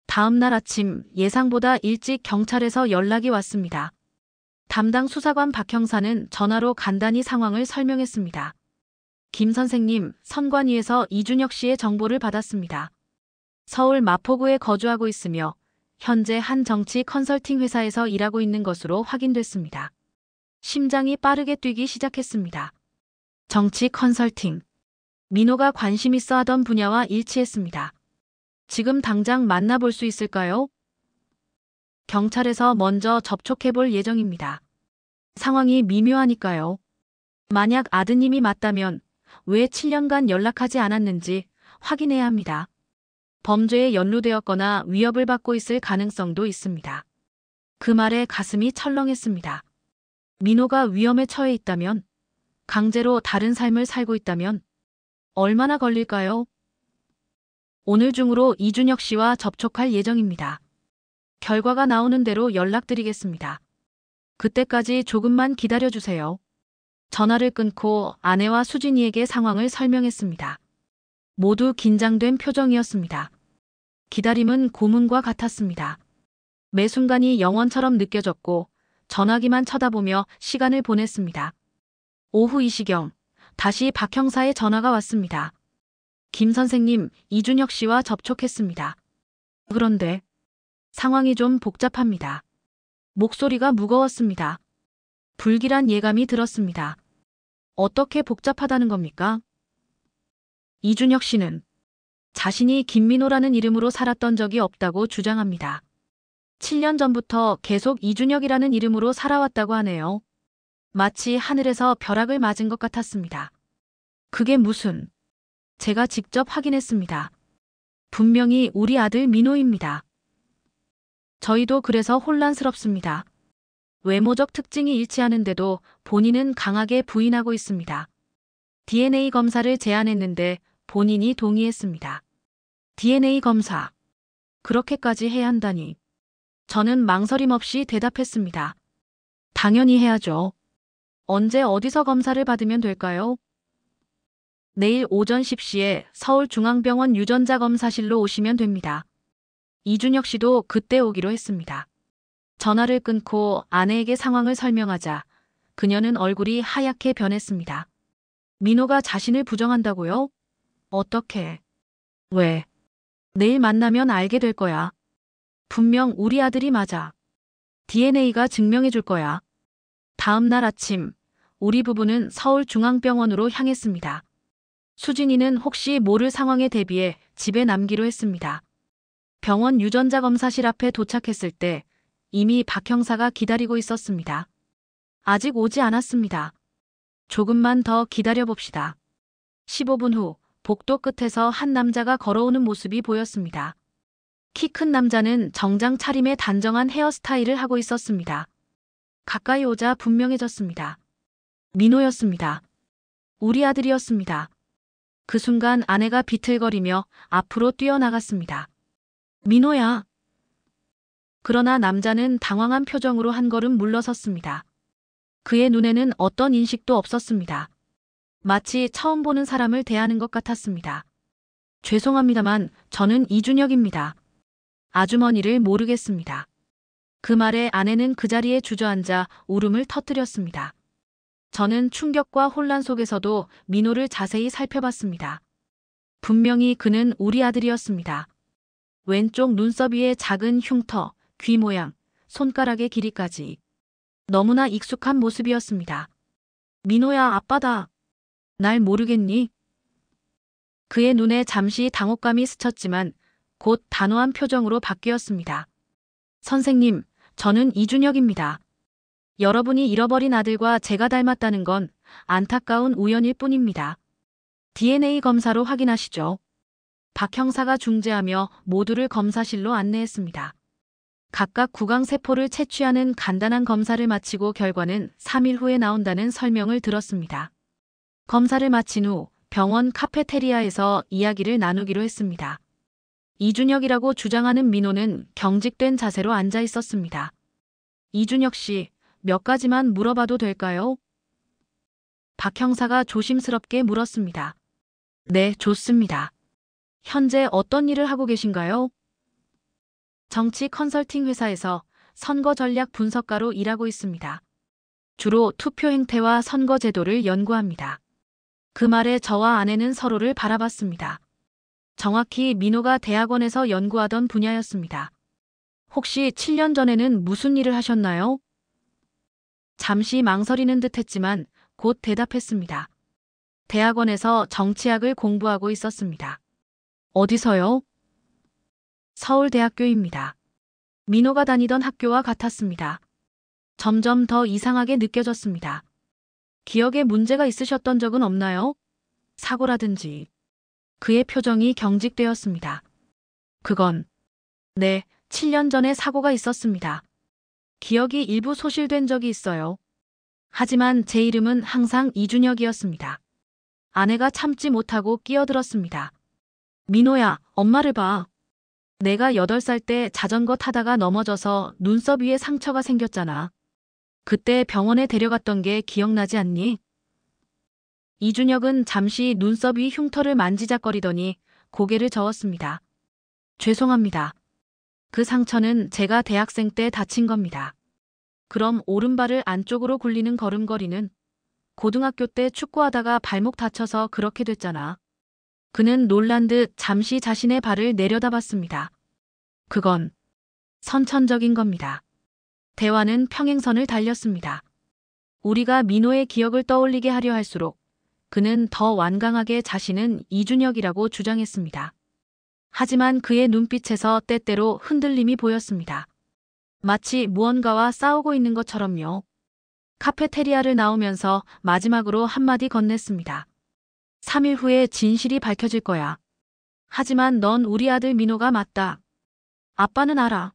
Speaker 2: 다음 날 아침 예상보다 일찍 경찰에서 연락이 왔습니다. 담당 수사관 박 형사는 전화로 간단히 상황을 설명했습니다. 김 선생님, 선관위에서 이준혁 씨의 정보를 받았습니다. 서울 마포구에 거주하고 있으며 현재 한 정치 컨설팅 회사에서 일하고 있는 것으로 확인됐습니다. 심장이 빠르게 뛰기 시작했습니다. 정치 컨설팅. 민호가 관심 있어 하던 분야와 일치했습니다. 지금 당장 만나볼 수 있을까요? 경찰에서 먼저 접촉해볼 예정입니다. 상황이 미묘하니까요. 만약 아드님이 맞다면 왜 7년간 연락하지 않았는지 확인해야 합니다. 범죄에 연루되었거나 위협을 받고 있을 가능성도 있습니다. 그 말에 가슴이 철렁했습니다. 민호가 위험에 처해 있다면, 강제로 다른 삶을 살고 있다면 얼마나 걸릴까요? 오늘 중으로 이준혁 씨와 접촉할 예정입니다. 결과가 나오는 대로 연락드리겠습니다. 그때까지 조금만 기다려주세요. 전화를 끊고 아내와 수진이에게 상황을 설명했습니다. 모두 긴장된 표정이었습니다. 기다림은 고문과 같았습니다. 매 순간이 영원처럼 느껴졌고 전화기만 쳐다보며 시간을 보냈습니다. 오후 이 시경 다시 박 형사의 전화가 왔습니다. 김 선생님, 이준혁 씨와 접촉했습니다. 그런데 상황이 좀 복잡합니다. 목소리가 무거웠습니다. 불길한 예감이 들었습니다. 어떻게 복잡하다는 겁니까? 이준혁 씨는 자신이 김민호라는 이름으로 살았던 적이 없다고 주장합니다. 7년 전부터 계속 이준혁이라는 이름으로 살아왔다고 하네요. 마치 하늘에서 벼락을 맞은 것 같았습니다. 그게 무슨... 제가 직접 확인했습니다. 분명히 우리 아들 민호입니다. 저희도 그래서 혼란스럽습니다. 외모적 특징이 일치하는데도 본인은 강하게 부인하고 있습니다. DNA 검사를 제안했는데 본인이 동의했습니다. DNA 검사. 그렇게까지 해야 한다니. 저는 망설임 없이 대답했습니다. 당연히 해야죠. 언제 어디서 검사를 받으면 될까요? 내일 오전 10시에 서울중앙병원 유전자검사실로 오시면 됩니다. 이준혁 씨도 그때 오기로 했습니다. 전화를 끊고 아내에게 상황을 설명하자 그녀는 얼굴이 하얗게 변했습니다. 민호가 자신을 부정한다고요? 어떻게? 왜? 내일 만나면 알게 될 거야. 분명 우리 아들이 맞아. DNA가 증명해 줄 거야. 다음 날 아침, 우리 부부는 서울중앙병원으로 향했습니다. 수진이는 혹시 모를 상황에 대비해 집에 남기로 했습니다. 병원 유전자검사실 앞에 도착했을 때 이미 박 형사가 기다리고 있었습니다. 아직 오지 않았습니다. 조금만 더 기다려봅시다. 15분 후 복도 끝에서 한 남자가 걸어오는 모습이 보였습니다. 키 큰 남자는 정장 차림에 단정한 헤어스타일을 하고 있었습니다. 가까이 오자 분명해졌습니다. 민호였습니다. 우리 아들이었습니다. 그 순간 아내가 비틀거리며 앞으로 뛰어나갔습니다. 민호야. 그러나 남자는 당황한 표정으로 한 걸음 물러섰습니다. 그의 눈에는 어떤 인식도 없었습니다. 마치 처음 보는 사람을 대하는 것 같았습니다. 죄송합니다만 저는 이준혁입니다. 아주머니를 모르겠습니다. 그 말에 아내는 그 자리에 주저앉아 울음을 터뜨렸습니다. 저는 충격과 혼란 속에서도 민호를 자세히 살펴봤습니다. 분명히 그는 우리 아들이었습니다. 왼쪽 눈썹 위에 작은 흉터, 귀 모양, 손가락의 길이까지. 너무나 익숙한 모습이었습니다. 민호야, 아빠다. 날 모르겠니? 그의 눈에 잠시 당혹감이 스쳤지만 곧 단호한 표정으로 바뀌었습니다. 선생님, 저는 이준혁입니다. 여러분이 잃어버린 아들과 제가 닮았다는 건 안타까운 우연일 뿐입니다. DNA 검사로 확인하시죠. 박 형사가 중재하며 모두를 검사실로 안내했습니다. 각각 구강세포를 채취하는 간단한 검사를 마치고 결과는 3일 후에 나온다는 설명을 들었습니다. 검사를 마친 후 병원 카페테리아에서 이야기를 나누기로 했습니다. 이준혁이라고 주장하는 민호는 경직된 자세로 앉아 있었습니다. 이준혁 씨, 몇 가지만 물어봐도 될까요? 박 형사가 조심스럽게 물었습니다. 네, 좋습니다. 현재 어떤 일을 하고 계신가요? 정치 컨설팅 회사에서 선거 전략 분석가로 일하고 있습니다. 주로 투표 행태와 선거 제도를 연구합니다. 그 말에 저와 아내는 서로를 바라봤습니다. 정확히 민호가 대학원에서 연구하던 분야였습니다. 혹시 7년 전에는 무슨 일을 하셨나요? 잠시 망설이는 듯 했지만 곧 대답했습니다. 대학원에서 정치학을 공부하고 있었습니다. 어디서요? 서울대학교입니다. 민호가 다니던 학교와 같았습니다. 점점 더 이상하게 느껴졌습니다. 기억에 문제가 있으셨던 적은 없나요? 사고라든지. 그의 표정이 경직되었습니다. 그건, 네, 7년 전에 사고가 있었습니다. 기억이 일부 소실된 적이 있어요. 하지만 제 이름은 항상 이준혁이었습니다. 아내가 참지 못하고 끼어들었습니다. 민호야, 엄마를 봐. 내가 8살 때 자전거 타다가 넘어져서 눈썹 위에 상처가 생겼잖아. 그때 병원에 데려갔던 게 기억나지 않니? 이준혁은 잠시 눈썹 위 흉터를 만지작거리더니 고개를 저었습니다. 죄송합니다. 그 상처는 제가 대학생 때 다친 겁니다. 그럼 오른발을 안쪽으로 굴리는 걸음걸이는 고등학교 때 축구하다가 발목 다쳐서 그렇게 됐잖아. 그는 놀란 듯 잠시 자신의 발을 내려다봤습니다. 그건 선천적인 겁니다. 대화는 평행선을 달렸습니다. 우리가 민호의 기억을 떠올리게 하려 할수록 그는 더 완강하게 자신은 이준혁이라고 주장했습니다. 하지만 그의 눈빛에서 때때로 흔들림이 보였습니다. 마치 무언가와 싸우고 있는 것처럼요. 카페테리아를 나오면서 마지막으로 한마디 건넸습니다. 3일 후에 진실이 밝혀질 거야. 하지만 넌 우리 아들 민호가 맞다. 아빠는 알아.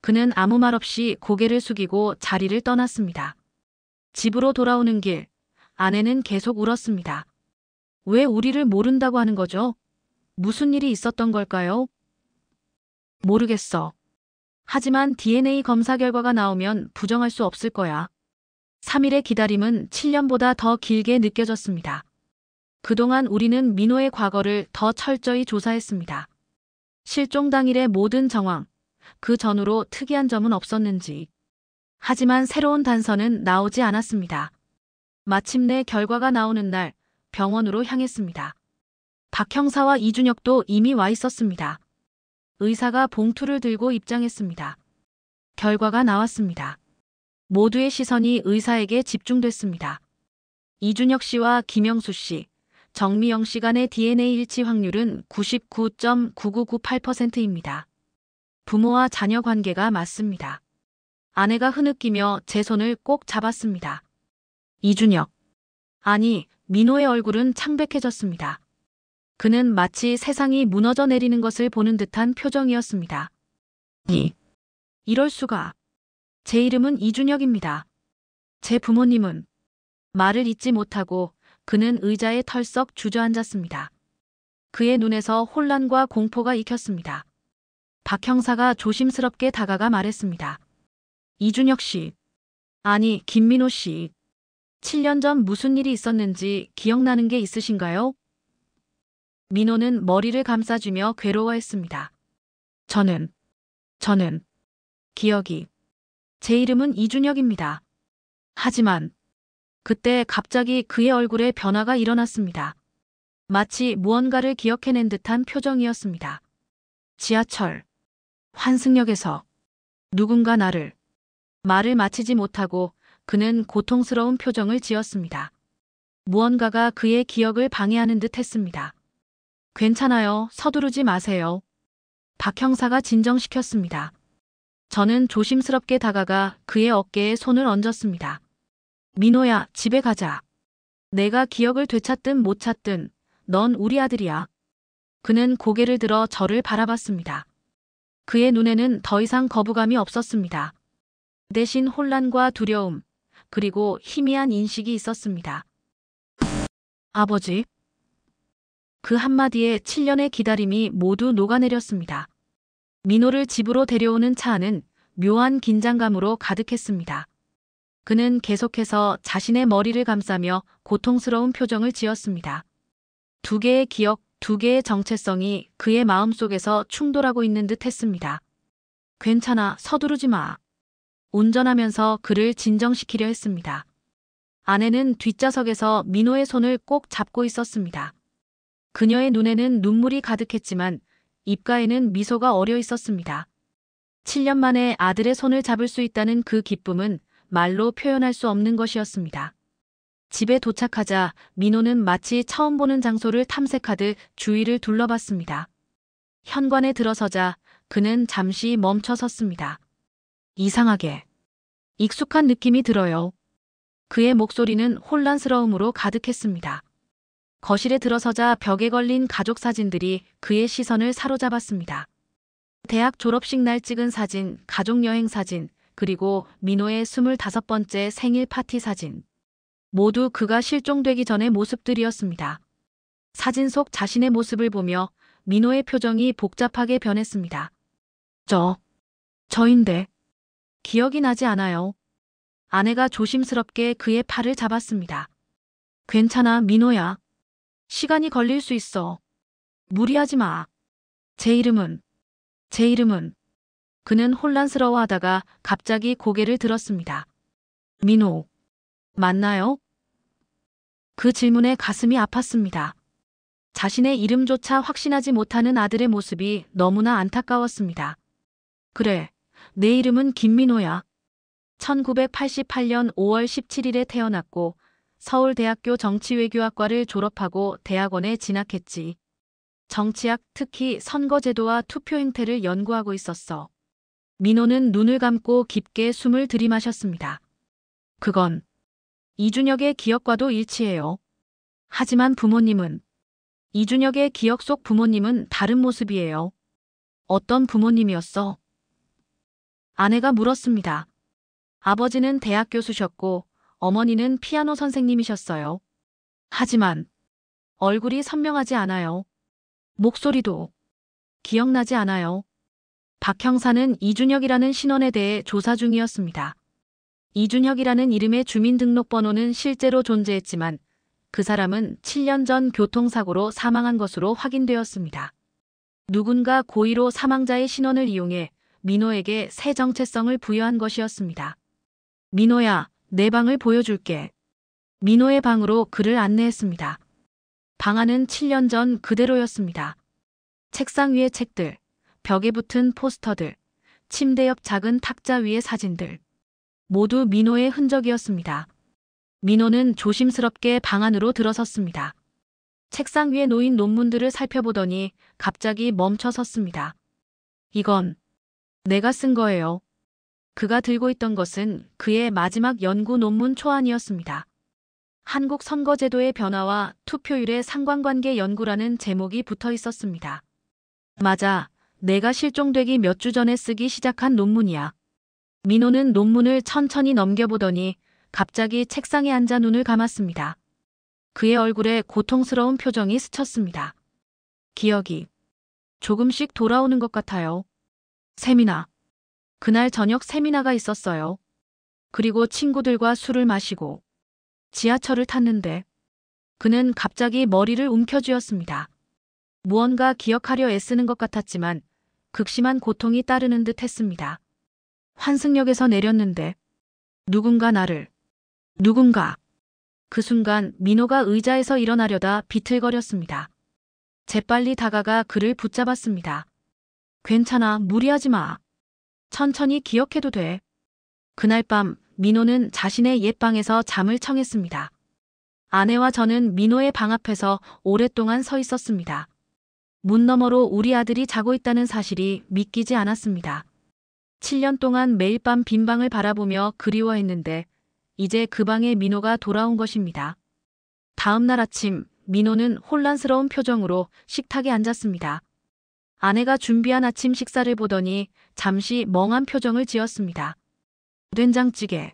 Speaker 2: 그는 아무 말 없이 고개를 숙이고 자리를 떠났습니다. 집으로 돌아오는 길, 아내는 계속 울었습니다. 왜 우리를 모른다고 하는 거죠? 무슨 일이 있었던 걸까요? 모르겠어. 하지만 DNA 검사 결과가 나오면 부정할 수 없을 거야. 3일의 기다림은 7년보다 더 길게 느껴졌습니다. 그동안 우리는 민호의 과거를 더 철저히 조사했습니다. 실종 당일의 모든 정황, 그 전후로 특이한 점은 없었는지. 하지만 새로운 단서는 나오지 않았습니다. 마침내 결과가 나오는 날 병원으로 향했습니다. 박 형사와 이준혁도 이미 와 있었습니다. 의사가 봉투를 들고 입장했습니다. 결과가 나왔습니다. 모두의 시선이 의사에게 집중됐습니다. 이준혁 씨와 김영수 씨, 정미영 씨 간의 DNA 일치 확률은 99.9998%입니다. 부모와 자녀 관계가 맞습니다. 아내가 흐느끼며 제 손을 꼭 잡았습니다. 이준혁. 아니, 민호의 얼굴은 창백해졌습니다. 그는 마치 세상이 무너져 내리는 것을 보는 듯한 표정이었습니다. 이럴 수가. 제 이름은 이준혁입니다. 제 부모님은. 말을 잇지 못하고 그는 의자에 털썩 주저앉았습니다. 그의 눈에서 혼란과 공포가 익혔습니다. 박 형사가 조심스럽게 다가가 말했습니다. 이준혁 씨. 아니, 김민호 씨. 7년 전 무슨 일이 있었는지 기억나는 게 있으신가요? 민호는 머리를 감싸주며 괴로워했습니다. 저는 기억이. 제 이름은 이준혁입니다. 하지만 그때 갑자기 그의 얼굴에 변화가 일어났습니다. 마치 무언가를 기억해낸 듯한 표정이었습니다. 지하철, 환승역에서 누군가 말을 마치지 못하고 그는 고통스러운 표정을 지었습니다. 무언가가 그의 기억을 방해하는 듯 했습니다. 괜찮아요. 서두르지 마세요. 박 형사가 진정시켰습니다. 저는 조심스럽게 다가가 그의 어깨에 손을 얹었습니다. 민호야, 집에 가자. 내가 기억을 되찾든 못 찾든 넌 우리 아들이야. 그는 고개를 들어 저를 바라봤습니다. 그의 눈에는 더 이상 거부감이 없었습니다. 대신 혼란과 두려움, 그리고 희미한 인식이 있었습니다. 아버지. 그 한마디에 7년의 기다림이 모두 녹아내렸습니다. 민호를 집으로 데려오는 차 안은 묘한 긴장감으로 가득했습니다. 그는 계속해서 자신의 머리를 감싸며 고통스러운 표정을 지었습니다. 두 개의 기억, 두 개의 정체성이 그의 마음속에서 충돌하고 있는 듯 했습니다. 괜찮아, 서두르지 마. 운전하면서 그를 진정시키려 했습니다. 아내는 뒷좌석에서 민호의 손을 꼭 잡고 있었습니다. 그녀의 눈에는 눈물이 가득했지만 입가에는 미소가 어려 있었습니다. 7년 만에 아들의 손을 잡을 수 있다는 그 기쁨은 말로 표현할 수 없는 것이었습니다. 집에 도착하자 민호는 마치 처음 보는 장소를 탐색하듯 주위를 둘러봤습니다. 현관에 들어서자 그는 잠시 멈춰 섰습니다. 이상하게 익숙한 느낌이 들어요. 그의 목소리는 혼란스러움으로 가득했습니다. 거실에 들어서자 벽에 걸린 가족 사진들이 그의 시선을 사로잡았습니다. 대학 졸업식 날 찍은 사진, 가족 여행 사진, 그리고 민호의 25번째 생일 파티 사진. 모두 그가 실종되기 전의 모습들이었습니다. 사진 속 자신의 모습을 보며 민호의 표정이 복잡하게 변했습니다. 저인데 기억이 나지 않아요. 아내가 조심스럽게 그의 팔을 잡았습니다. 괜찮아, 민호야. 시간이 걸릴 수 있어. 무리하지 마. 제 이름은. 그는 혼란스러워하다가 갑자기 고개를 들었습니다. 민호. 맞나요? 그 질문에 가슴이 아팠습니다. 자신의 이름조차 확신하지 못하는 아들의 모습이 너무나 안타까웠습니다. 그래, 내 이름은 김민호야. 1988년 5월 17일에 태어났고 서울대학교 정치외교학과를 졸업하고 대학원에 진학했지. 정치학, 특히 선거제도와 투표 행태를 연구하고 있었어. 민호는 눈을 감고 깊게 숨을 들이마셨습니다. 그건 이준혁의 기억과도 일치해요. 하지만 이준혁의 기억 속 부모님은 다른 모습이에요. 어떤 부모님이었어? 아내가 물었습니다. 아버지는 대학 교수셨고 어머니는 피아노 선생님이셨어요. 하지만 얼굴이 선명하지 않아요. 목소리도 기억나지 않아요. 박 형사는 이준혁이라는 신원에 대해 조사 중이었습니다. 이준혁이라는 이름의 주민등록번호는 실제로 존재했지만 그 사람은 7년 전 교통사고로 사망한 것으로 확인되었습니다. 누군가 고의로 사망자의 신원을 이용해 민호에게 새 정체성을 부여한 것이었습니다. 민호야, 내 방을 보여줄게. 민호의 방으로 그를 안내했습니다. 방 안은 7년 전 그대로였습니다. 책상 위의 책들, 벽에 붙은 포스터들, 침대 옆 작은 탁자 위의 사진들. 모두 민호의 흔적이었습니다. 민호는 조심스럽게 방 안으로 들어섰습니다. 책상 위에 놓인 논문들을 살펴보더니 갑자기 멈춰 섰습니다. 이건 내가 쓴 거예요. 그가 들고 있던 것은 그의 마지막 연구 논문 초안이었습니다. 한국 선거제도의 변화와 투표율의 상관관계 연구라는 제목이 붙어 있었습니다. 맞아, 내가 실종되기 몇 주 전에 쓰기 시작한 논문이야. 민호는 논문을 천천히 넘겨보더니 갑자기 책상에 앉아 눈을 감았습니다. 그의 얼굴에 고통스러운 표정이 스쳤습니다. 기억이 조금씩 돌아오는 것 같아요. 세미나. 그날 저녁 세미나가 있었어요. 그리고 친구들과 술을 마시고 지하철을 탔는데 그는 갑자기 머리를 움켜쥐었습니다. 무언가 기억하려 애쓰는 것 같았지만 극심한 고통이 따르는 듯 했습니다. 환승역에서 내렸는데 누군가. 그 순간 민호가 의자에서 일어나려다 비틀거렸습니다. 재빨리 다가가 그를 붙잡았습니다. 괜찮아, 무리하지 마. 천천히 기억해도 돼. 그날 밤 민호는 자신의 옛 방에서 잠을 청했습니다. 아내와 저는 민호의 방 앞에서 오랫동안 서 있었습니다. 문 너머로 우리 아들이 자고 있다는 사실이 믿기지 않았습니다. 7년 동안 매일 밤 빈 방을 바라보며 그리워했는데 이제 그 방에 민호가 돌아온 것입니다. 다음 날 아침 민호는 혼란스러운 표정으로 식탁에 앉았습니다. 아내가 준비한 아침 식사를 보더니 잠시 멍한 표정을 지었습니다. 된장찌개.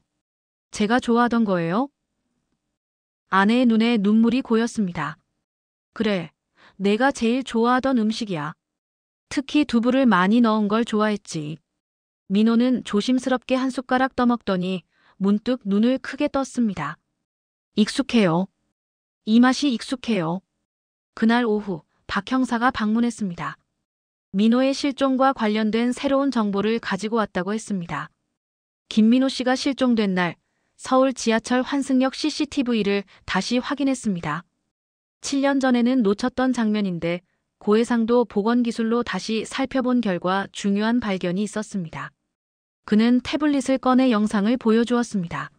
Speaker 2: 제가 좋아하던 거예요? 아내의 눈에 눈물이 고였습니다. 그래, 내가 제일 좋아하던 음식이야. 특히 두부를 많이 넣은 걸 좋아했지. 민호는 조심스럽게 한 숟가락 떠먹더니 문득 눈을 크게 떴습니다. 익숙해요. 이 맛이 익숙해요. 그날 오후 박 형사가 방문했습니다. 민호의 실종과 관련된 새로운 정보를 가지고 왔다고 했습니다. 김민호 씨가 실종된 날 서울 지하철 환승역 CCTV를 다시 확인했습니다. 7년 전에는 놓쳤던 장면인데 고해상도 보건기술로 다시 살펴본 결과 중요한 발견이 있었습니다. 그는 태블릿을 꺼내 영상을 보여주었습니다.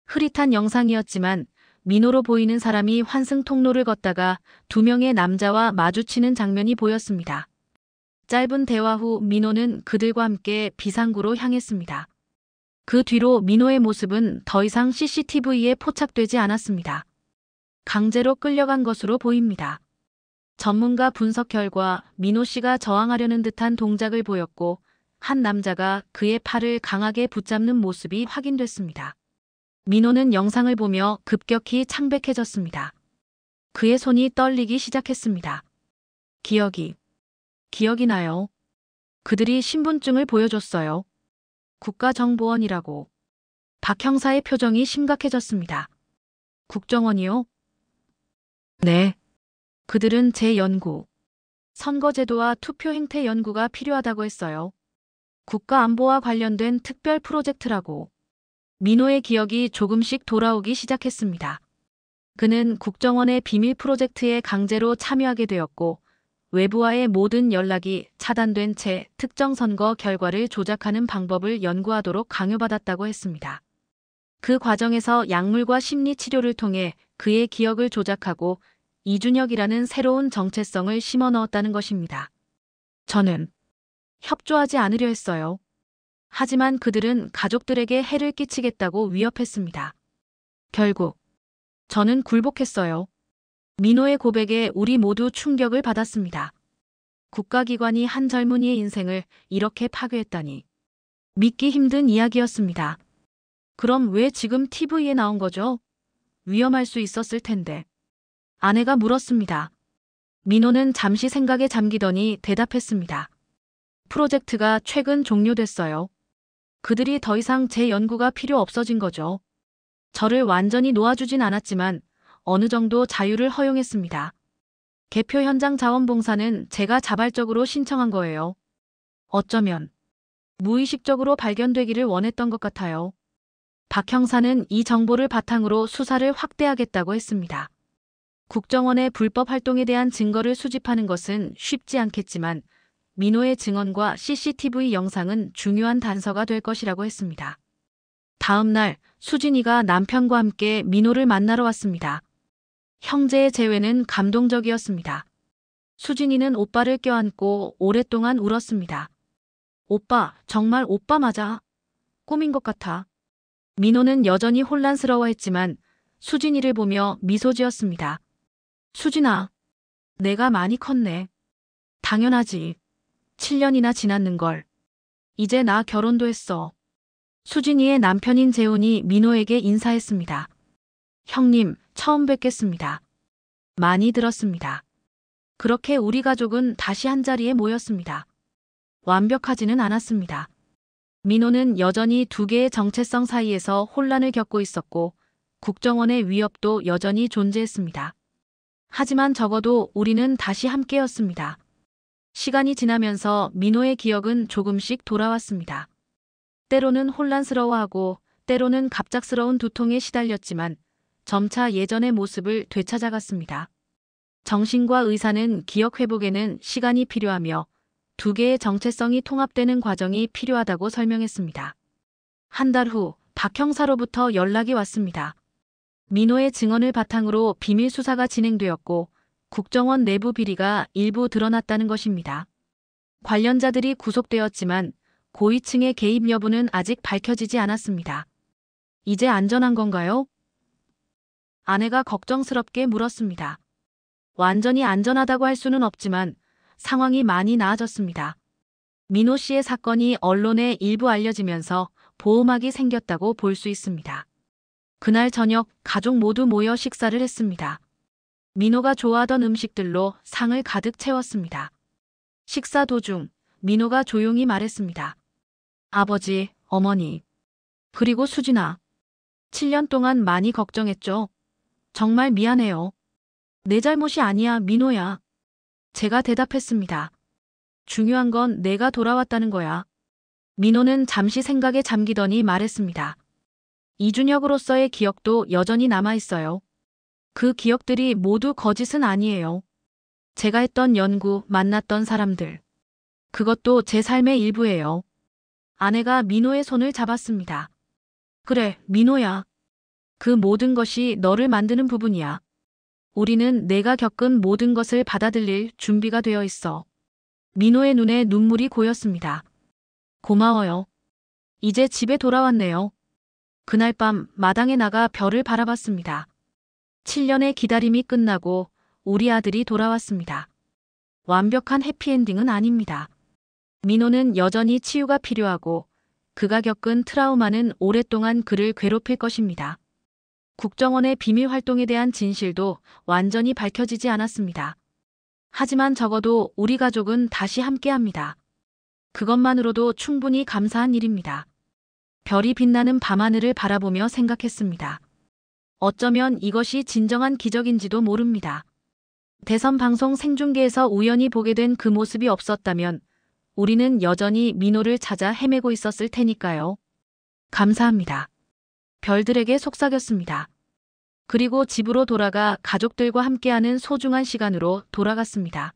Speaker 2: 흐릿한 영상이었지만 민호로 보이는 사람이 환승 통로를 걷다가 두 명의 남자와 마주치는 장면이 보였습니다. 짧은 대화 후 민호는 그들과 함께 비상구로 향했습니다. 그 뒤로 민호의 모습은 더 이상 CCTV에 포착되지 않았습니다. 강제로 끌려간 것으로 보입니다. 전문가 분석 결과 민호 씨가 저항하려는 듯한 동작을 보였고 한 남자가 그의 팔을 강하게 붙잡는 모습이 확인됐습니다. 민호는 영상을 보며 급격히 창백해졌습니다. 그의 손이 떨리기 시작했습니다. 기억이 나요. 그들이 신분증을 보여줬어요. 국가정보원이라고. 박 형사의 표정이 심각해졌습니다. 국정원이요? 네. 그들은 제 연구, 선거제도와 투표 행태 연구가 필요하다고 했어요. 국가안보와 관련된 특별 프로젝트라고. 민호의 기억이 조금씩 돌아오기 시작했습니다. 그는 국정원의 비밀 프로젝트에 강제로 참여하게 되었고 외부와의 모든 연락이 차단된 채 특정 선거 결과를 조작하는 방법을 연구하도록 강요받았다고 했습니다. 그 과정에서 약물과 심리치료를 통해 그의 기억을 조작하고 이준혁이라는 새로운 정체성을 심어 넣었다는 것입니다. 저는 협조하지 않으려 했어요. 하지만 그들은 가족들에게 해를 끼치겠다고 위협했습니다. 결국 저는 굴복했어요. 민호의 고백에 우리 모두 충격을 받았습니다. 국가기관이 한 젊은이의 인생을 이렇게 파괴했다니. 믿기 힘든 이야기였습니다. 그럼 왜 지금 TV에 나온 거죠? 위험할 수 있었을 텐데. 아내가 물었습니다. 민호는 잠시 생각에 잠기더니 대답했습니다. 프로젝트가 최근 종료됐어요. 그들이 더 이상 제 연구가 필요 없어진 거죠. 저를 완전히 놓아주진 않았지만 어느 정도 자유를 허용했습니다. 개표 현장 자원봉사는 제가 자발적으로 신청한 거예요. 어쩌면 무의식적으로 발견되기를 원했던 것 같아요. 박 형사는 이 정보를 바탕으로 수사를 확대하겠다고 했습니다. 국정원의 불법 활동에 대한 증거를 수집하는 것은 쉽지 않겠지만 민호의 증언과 CCTV 영상은 중요한 단서가 될 것이라고 했습니다. 다음 날 수진이가 남편과 함께 민호를 만나러 왔습니다. 형제의 재회는 감동적이었습니다. 수진이는 오빠를 껴안고 오랫동안 울었습니다. 오빠, 정말 오빠 맞아. 꿈인 것 같아. 민호는 여전히 혼란스러워했지만 수진이를 보며 미소 지었습니다. 수진아, 내가 많이 컸네. 당연하지. 7년이나 지났는걸. 이제 나 결혼도 했어. 수진이의 남편인 재훈이 민호에게 인사했습니다. 형님, 처음 뵙겠습니다. 많이 들었습니다. 그렇게 우리 가족은 다시 한자리에 모였습니다. 완벽하지는 않았습니다. 민호는 여전히 두 개의 정체성 사이에서 혼란을 겪고 있었고 국정원의 위협도 여전히 존재했습니다. 하지만 적어도 우리는 다시 함께였습니다. 시간이 지나면서 민호의 기억은 조금씩 돌아왔습니다. 때로는 혼란스러워하고 때로는 갑작스러운 두통에 시달렸지만 점차 예전의 모습을 되찾아갔습니다. 정신과 의사는 기억 회복에는 시간이 필요하며 두 개의 정체성이 통합되는 과정이 필요하다고 설명했습니다. 한 달 후 박 형사로부터 연락이 왔습니다. 민호의 증언을 바탕으로 비밀 수사가 진행되었고 국정원 내부 비리가 일부 드러났다는 것입니다. 관련자들이 구속되었지만 고위층의 개입 여부는 아직 밝혀지지 않았습니다. 이제 안전한 건가요? 아내가 걱정스럽게 물었습니다. 완전히 안전하다고 할 수는 없지만 상황이 많이 나아졌습니다. 민호 씨의 사건이 언론에 일부 알려지면서 보호막이 생겼다고 볼 수 있습니다. 그날 저녁 가족 모두 모여 식사를 했습니다. 민호가 좋아하던 음식들로 상을 가득 채웠습니다. 식사 도중 민호가 조용히 말했습니다. 아버지, 어머니, 그리고 수진아. 7년 동안 많이 걱정했죠. 정말 미안해요. 내 잘못이 아니야, 민호야. 제가 대답했습니다. 중요한 건 내가 돌아왔다는 거야. 민호는 잠시 생각에 잠기더니 말했습니다. 이준혁으로서의 기억도 여전히 남아있어요. 그 기억들이 모두 거짓은 아니에요. 제가 했던 연구, 만났던 사람들. 그것도 제 삶의 일부예요. 아내가 민호의 손을 잡았습니다. 그래, 민호야. 그 모든 것이 너를 만드는 부분이야. 우리는 내가 겪은 모든 것을 받아들일 준비가 되어 있어. 민호의 눈에 눈물이 고였습니다. 고마워요. 이제 집에 돌아왔네요. 그날 밤 마당에 나가 별을 바라봤습니다. 7년의 기다림이 끝나고 우리 아들이 돌아왔습니다. 완벽한 해피엔딩은 아닙니다. 민호는 여전히 치유가 필요하고 그가 겪은 트라우마는 오랫동안 그를 괴롭힐 것입니다. 국정원의 비밀 활동에 대한 진실도 완전히 밝혀지지 않았습니다. 하지만 적어도 우리 가족은 다시 함께합니다. 그것만으로도 충분히 감사한 일입니다. 별이 빛나는 밤하늘을 바라보며 생각했습니다. 어쩌면 이것이 진정한 기적인지도 모릅니다. 대선 방송 생중계에서 우연히 보게 된 그 모습이 없었다면 우리는 여전히 민호를 찾아 헤매고 있었을 테니까요. 감사합니다. 별들에게 속삭였습니다. 그리고 집으로 돌아가 가족들과 함께하는 소중한 시간으로 돌아갔습니다.